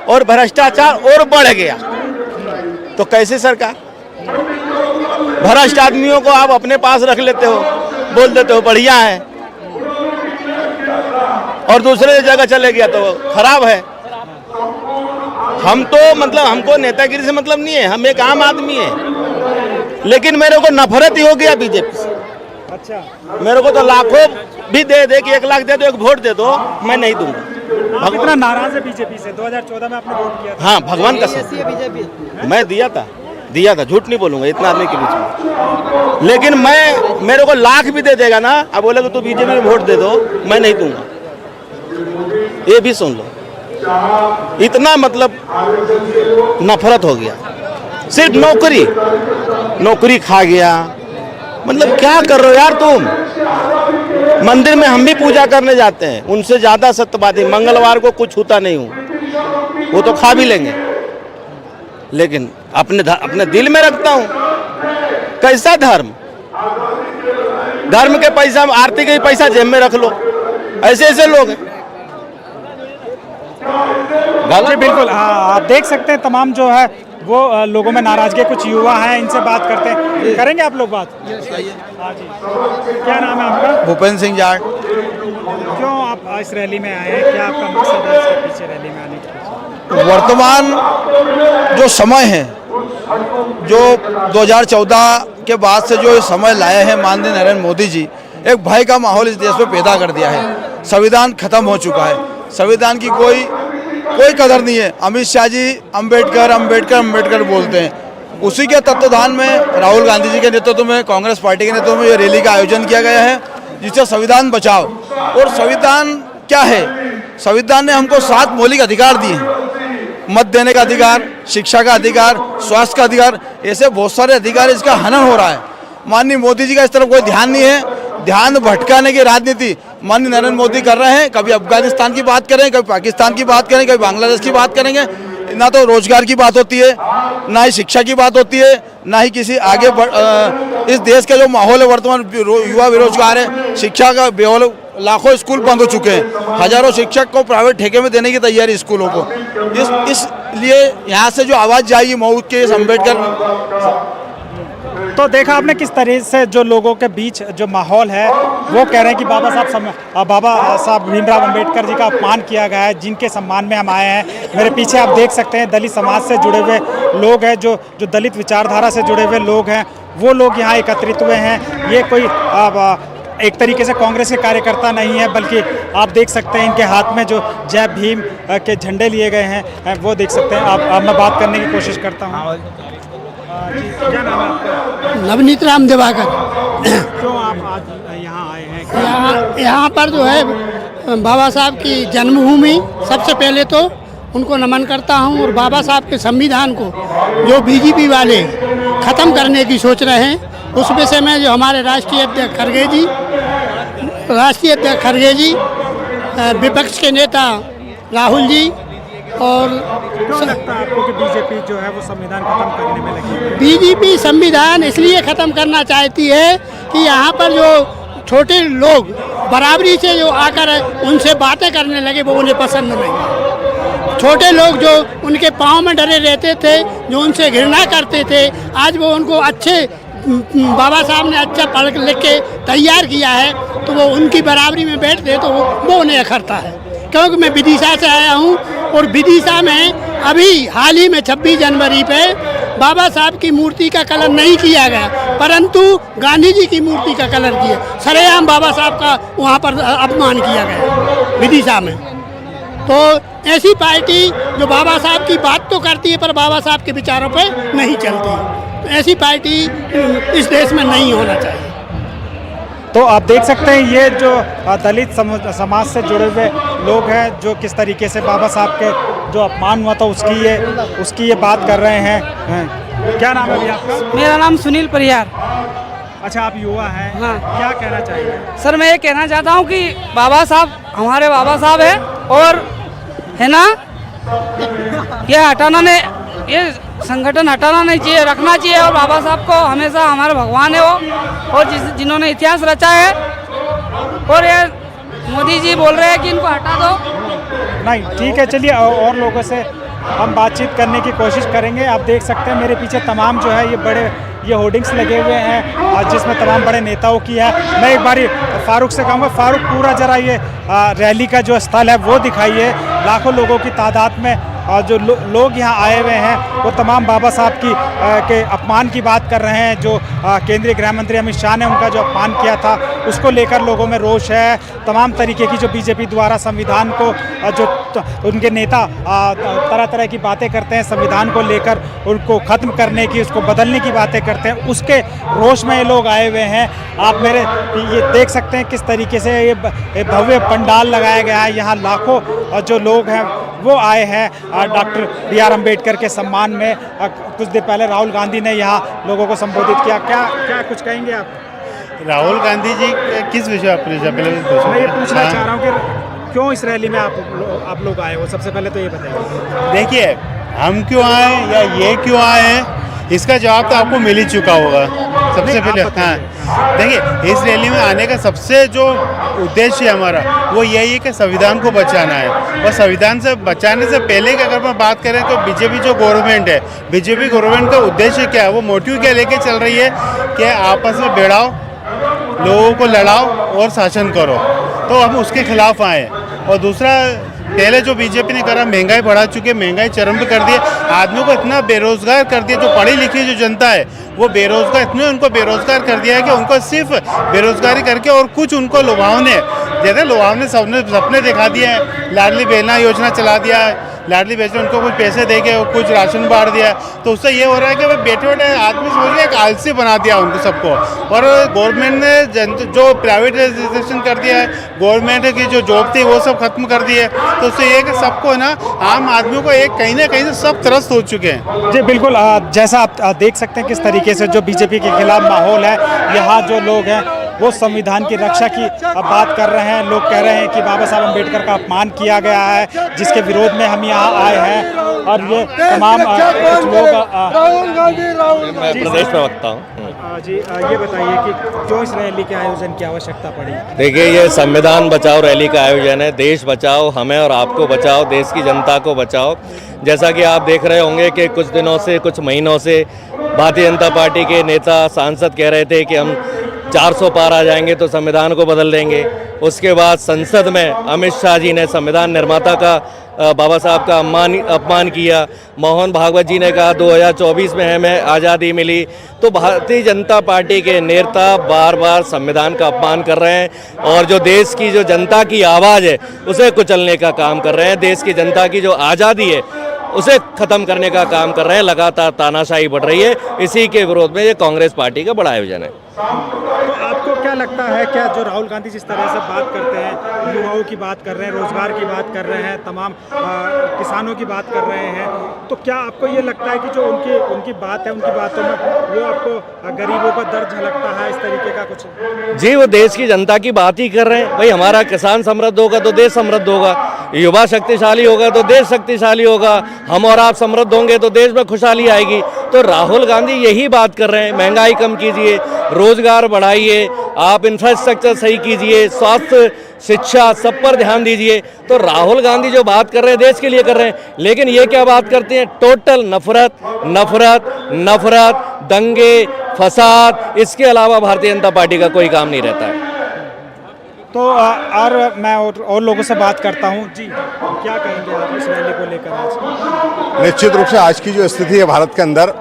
और भ्रष्टाचार और बढ़ गया, तो कैसे सरकार? भ्रष्ट आदमियों को आप अपने पास रख लेते हो, बोल देते हो बढ़िया है, और दूसरे जगह चले गया तो खराब है। हम तो मतलब हमको नेतागिरी से मतलब नहीं है, हम एक आम आदमी है, लेकिन मेरे को नफरत ही हो गया बीजेपी से। अच्छा, मेरे को तो लाखों भी दे कि 1 लाख दे दो, एक वोट दे दो, मैं नहीं दूंगा। आप इतना नाराज है बीजेपी से? 2014 में आपने वोट किया था। हाँ, भगवान कसम मैं दिया था, झूठ नहीं बोलूंगा इतना आदमी के बीच में। लेकिन मेरे को लाख भी दे देगा ना, अब बोले कि तू बीजेपी में वोट दे दो, मैं नहीं दूंगा। ये भी सुन लो, इतना मतलब नफरत हो गया। सिर्फ नौकरी खा गया। मतलब क्या कर रहे हो यार तुम? मंदिर में हम भी पूजा करने जाते हैं, उनसे ज्यादा सत्यवादी। मंगलवार को कुछ होता नहीं हूँ, वो तो खा भी लेंगे, लेकिन अपने दिल में रखता हूँ। कैसा धर्म के पैसा, आरती के पैसा जेब में रख लो, ऐसे लोग हैं। जी बिल्कुल, हाँ, आप देख सकते हैं तमाम जो है वो लोगों में नाराजगी। कुछ युवा हैं, इनसे बात करते हैं। करेंगे आप लोग बात? हाँ जी, क्या नाम है आपका? भूपेंद्र सिंह जाट। क्यों आप इस रैली में आए हैं? क्या आपका मकसद है इसके पीछे, रैली में आने के पीछे? वर्तमान जो समय है, जो 2014 के बाद से जो समय लाए हैं माननीय नरेंद्र मोदी जी, एक भय का माहौल इस देश में पैदा कर दिया है। संविधान खत्म हो चुका है, संविधान की कोई कदर नहीं है। अमित शाह जी अंबेडकर बोलते हैं। उसी के तत्वाधान में राहुल गांधी जी के नेतृत्व में, कांग्रेस पार्टी के नेतृत्व में ये रैली का आयोजन किया गया है, जिससे संविधान बचाओ। और संविधान क्या है? संविधान ने हमको 7 मौलिक अधिकार दिए हैं। मत देने का अधिकार, शिक्षा का अधिकार, स्वास्थ्य का अधिकार, ऐसे बहुत सारे अधिकार, इसका हनन हो रहा है। माननीय मोदी जी का इस तरफ कोई ध्यान नहीं है। ध्यान भटकाने की राजनीति माननीय नरेंद्र मोदी कर रहे हैं। कभी अफगानिस्तान की बात करें, कभी पाकिस्तान की बात करें, कभी बांग्लादेश की बात करेंगे। ना तो रोजगार की बात होती है, ना ही शिक्षा की बात होती है, ना ही किसी आगे इस देश का जो माहौल है वर्तमान, युवा बेरोजगार है, शिक्षा का बेहौल, लाखों स्कूल बंद हो चुके हैं, हजारों शिक्षक को प्राइवेट ठेके में देने की तैयारी स्कूलों को। इसलिए यहाँ से जो आवाज़ जाएगी मऊ के अम्बेडकर। तो देखा आपने किस तरह से जो लोगों के बीच जो माहौल है, वो कह रहे हैं कि बाबा साहब भीमराव अंबेडकर जी का अपमान किया गया है, जिनके सम्मान में हम आए हैं। मेरे पीछे आप देख सकते हैं दलित समाज से जुड़े हुए लोग हैं, जो दलित विचारधारा से जुड़े हुए लोग हैं, वो लोग यहाँ एकत्रित हुए हैं। ये कोई एक तरीके से कांग्रेस के कार्यकर्ता नहीं है, बल्कि आप देख सकते हैं इनके हाथ में जो जय भीम के झंडे लिए गए हैं, वो देख सकते हैं आप। मैं बात करने की कोशिश करता हूँ। क्या नाम है आपका? नवनीत राम दिवाकर। क्यों आप आज यहाँ आए हैं? यहाँ पर जो है बाबा साहब की जन्मभूमि, सबसे पहले तो उनको नमन करता हूँ। और बाबा साहब के संविधान को जो बीजेपी वाले ख़त्म करने की सोच रहे हैं, उस विषय में जो हमारे राष्ट्रीय अध्यक्ष खड़गे जी, विपक्ष के नेता राहुल जी, और क्यों लगता है आपको कि बीजेपी जो है वो संविधान खत्म करने में लगी है? बीजेपी संविधान इसलिए ख़त्म करना चाहती है कि यहाँ पर जो छोटे लोग बराबरी से जो आकर उनसे बातें करने लगे, वो उन्हें पसंद नहीं। छोटे लोग जो उनके पाँव में डरे रहते थे, जो उनसे घृणा करते थे, आज वो उनको अच्छे, बाबा साहब ने अच्छा पढ़ लिख के तैयार किया है, तो वो उनकी बराबरी में बैठते तो वो उन्हें अखरता है। क्योंकि मैं विदिशा से आया हूँ, और विदिशा में अभी हाल ही में 26 जनवरी पे बाबा साहब की मूर्ति का कलर नहीं किया गया, परंतु गांधी जी की मूर्ति का कलर किया। सरेआम बाबा साहब का वहाँ पर अपमान किया गया विदिशा में। तो ऐसी पार्टी जो बाबा साहब की बात तो करती है, पर बाबा साहब के विचारों पे नहीं चलती, तो ऐसी पार्टी इस देश में नहीं होना चाहिए। तो आप देख सकते हैं ये जो दलित समाज से जुड़े हुए लोग हैं, जो किस तरीके से बाबा साहब के जो अपमान हुआ था उसकी ये बात कर रहे हैं। क्या नाम है अभी आपका? मेरा नाम सुनील परिहार। अच्छा, आप युवा हैं। हाँ। क्या कहना चाहिए? सर, मैं ये कहना चाहता हूँ कि बाबा साहब हमारे बाबा साहब है, और है ना, ये हटाना नहीं, ये संगठन हटाना नहीं चाहिए, रखना चाहिए। और बाबा साहब को हमेशा हमारे भगवान है वो, और जिन्होंने इतिहास रचा है। और ये मोदी जी बोल रहे हैं कि इनको हटा दो। नहीं, ठीक है, चलिए और लोगों से हम बातचीत करने की कोशिश करेंगे। आप देख सकते हैं मेरे पीछे तमाम जो है ये होर्डिंग्स लगे हुए हैं, जिसमें तमाम बड़े नेताओं की है। मैं एक बारी फारूक से कहूँगा, फारूक पूरा जरा ये रैली का जो स्थल है वो दिखाइए। लाखों लोगों की तादाद में जो लोग यहाँ आए हुए हैं वो तमाम बाबा साहब के अपमान की बात कर रहे हैं। जो केंद्रीय गृह मंत्री अमित शाह ने उनका जो अपमान किया था उसको लेकर लोगों में रोष है। तमाम तरीके की जो बीजेपी द्वारा संविधान को जो उनके नेता तरह तरह की बातें करते हैं संविधान को लेकर, उनको ख़त्म करने की, उसको बदलने की बातें करते हैं, उसके रोष में ये लोग आए हुए हैं। आप मेरे ये देख सकते हैं किस तरीके से ये भव्य पंडाल लगाया गया है। यहाँ लाखों जो लोग हैं वो आए हैं डॉक्टर B.R. अम्बेडकर के सम्मान में। कुछ देर पहले राहुल गांधी ने यहाँ लोगों को संबोधित किया। क्या कुछ कहेंगे आप? राहुल गांधी जी किस विषय पर? मैं ये पूछना चाह रहा हूँ कि क्यों इस रैली में आप लोग आए हो? सबसे पहले तो ये बताइए। देखिए, हम क्यों आए या ये क्यों आए हैं इसका जवाब तो आपको मिल ही चुका होगा। सबसे पहले हाँ, देखिए, इस रैली में आने का सबसे जो उद्देश्य है हमारा वो यही है कि संविधान को बचाना है। और संविधान से बचाने से पहले की अगर मैं बात करें तो बीजेपी जो गवर्नमेंट है, बीजेपी गवर्नमेंट का उद्देश्य क्या है, वो मोटिव क्या लेके चल रही है कि आपस में भिड़ाओ, लोगों को लड़ाओ और शासन करो। तो हम उसके खिलाफ आए। और दूसरा, पहले जो बीजेपी ने करा, महंगाई बढ़ा चुकी है, महंगाई चरम पे कर दी है, आदमियों को इतना बेरोजगार कर दिया। जो पढ़ी लिखी जो जनता है वो बेरोजगार, इतने उनको बेरोजगार कर दिया है कि उनको सिर्फ बेरोजगारी करके और कुछ उनको लुभावने, जैसे लुभावने सपने दिखा दिए हैं। लाडली बहना योजना चला दिया है, लाडली बहना उनको कुछ पैसे देके कुछ राशन बांट दिया। तो उससे ये हो रहा है कि बैठे बैठे आदमी समझ के एक आलसी बना दिया उनको सबको। और गवर्नमेंट ने जो प्राइवेटाइजेशन कर दिया है, गवर्नमेंट की जो जॉब थी वो सब खत्म कर दी है। तो उससे ये कि सबको ना, आम आदमियों को एक कहीं ना कहीं से सब त्रस्त हो चुके हैं। जी बिल्कुल, जैसा आप देख सकते हैं किस तरीके से जो बीजेपी के खिलाफ माहौल है। यहाँ जो लोग हैं वो संविधान की रक्षा की बात कर रहे हैं। लोग कह रहे हैं कि बाबा साहब अम्बेडकर का अपमान किया गया है, जिसके विरोध में हम यहाँ आए हैं। और ये तमाम कुछ लोग मैं प्रदेश प्रवक्ता हूँ जी, ये बताइए कि क्यों इस रैली के आयोजन की आवश्यकता पड़ी? देखिए, ये संविधान बचाओ रैली का आयोजन है। देश बचाओ, हमें और आपको बचाओ, देश की जनता को बचाओ। जैसा कि आप देख रहे होंगे कि कुछ दिनों से, कुछ महीनों से भारतीय जनता पार्टी के नेता, सांसद कह रहे थे कि हम 400 पार आ जाएंगे तो संविधान को बदल देंगे। उसके बाद संसद में अमित शाह जी ने संविधान निर्माता का, बाबा साहब का अपमान किया। मोहन भागवत जी ने कहा 2024 में हमें आज़ादी मिली। तो भारतीय जनता पार्टी के नेता बार बार संविधान का अपमान कर रहे हैं और जो देश की जो जनता की आवाज़ है उसे कुचलने का काम कर रहे हैं। देश की जनता की जो आज़ादी है उसे ख़त्म करने का काम कर रहे हैं। लगातार तानाशाही बढ़ रही है। इसी के विरोध में ये कांग्रेस पार्टी का बड़ा आयोजन है। तो आपको क्या लगता है, क्या जो राहुल गांधी जिस तरह से बात करते हैं, युवाओं की बात कर रहे हैं, रोजगार की बात कर रहे हैं, तमाम किसानों की बात कर रहे हैं, तो क्या आपको ये लगता है कि जो उनकी बात है, उनकी बातों में वो आपको गरीबों का दर्द झलकता है, इस तरीके का कुछ? जी, वो देश की जनता की बात ही कर रहे हैं। भाई, हमारा किसान समृद्ध होगा तो देश समृद्ध होगा, युवा शक्तिशाली होगा तो देश शक्तिशाली होगा, हम और आप समृद्ध होंगे तो देश में खुशहाली आएगी। तो राहुल गांधी यही बात कर रहे हैं। महंगाई कम कीजिए, रोजगार बढ़ाइए, आप इंफ्रास्ट्रक्चर सही कीजिए, स्वास्थ्य, शिक्षा, सब पर ध्यान दीजिए। तो राहुल गांधी जो बात कर रहे हैं देश के लिए कर रहे हैं, लेकिन ये क्या बात करते हैं? टोटल नफरत, नफरत, नफरत, दंगे, फसाद। इसके अलावा भारतीय जनता पार्टी का कोई काम नहीं रहता है। तो और मैं और लोगों से बात करता हूँ। जी, क्या कहेंगे आप इस रैली को लेकर आज? निश्चित रूप से आज की जो स्थिति है भारत के अंदर,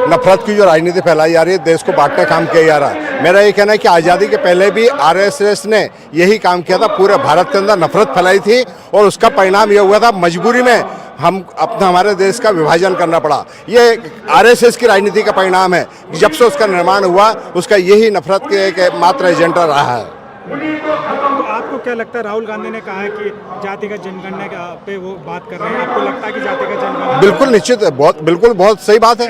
नफरत की जो राजनीति फैलाई जा रही है, देश को बांटने का काम किया जा रहा है। मेरा ये कहना है कि आज़ादी के पहले भी आरएसएस ने यही काम किया था, पूरे भारत के अंदर नफरत फैलाई थी और उसका परिणाम ये हुआ था, मजबूरी में हमारे देश का विभाजन करना पड़ा। ये आरएसएस की राजनीति का परिणाम है। जब से उसका निर्माण हुआ, उसका यही नफरत के एक मात्र एजेंडा रहा है। तो आपको क्या लगता है, राहुल गांधी ने कहा है कि जातिगत जनगणना पे वो बात कर रहे हैं, आपको लगता है कि जातिगत जनगणना? बिल्कुल निश्चित, बहुत सही बात है,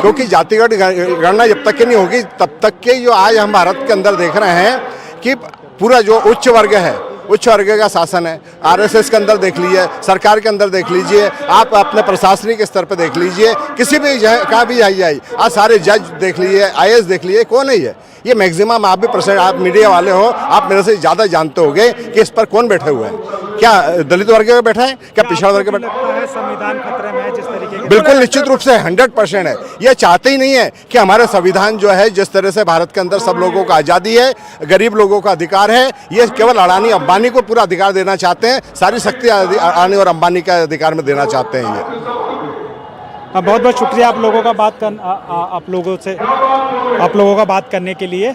क्योंकि जातिगत गणना जब तक की नहीं होगी तब तक के जो आज हम भारत के अंदर देख रहे हैं कि पूरा जो उच्च वर्ग है, उच्च वर्ग का शासन है। आरएसएस के अंदर देख लीजिए, सरकार के अंदर देख लीजिए, आप अपने प्रशासनिक स्तर पर देख लीजिए, किसी भी का भी आई आज सारे जज देख लीजिए, आईएएस देख लीजिए, कौन है ये? ये मैक्सिमम आप भी परसेंट, आप मीडिया वाले हो, आप मेरे से ज़्यादा जानते होंगे कि इस पर कौन बैठे हुए हैं। क्या दलित वर्ग का बैठा है, क्या पिछड़ा वर्ग का बैठा है? संविधान खतरे में है जिस तरीके के बिल्कुल निश्चित रूप से 100% है। ये चाहते ही नहीं है कि हमारा संविधान जो है, जिस तरह से भारत के अंदर सब लोगों को आज़ादी है, गरीब लोगों का अधिकार है, ये केवल अडानी अंबानी को पूरा अधिकार देना चाहते हैं। सारी शक्ति अडानी और अंबानी के अधिकार में देना चाहते हैं ये। बहुत बहुत शुक्रिया आप लोगों का बात करने के लिए।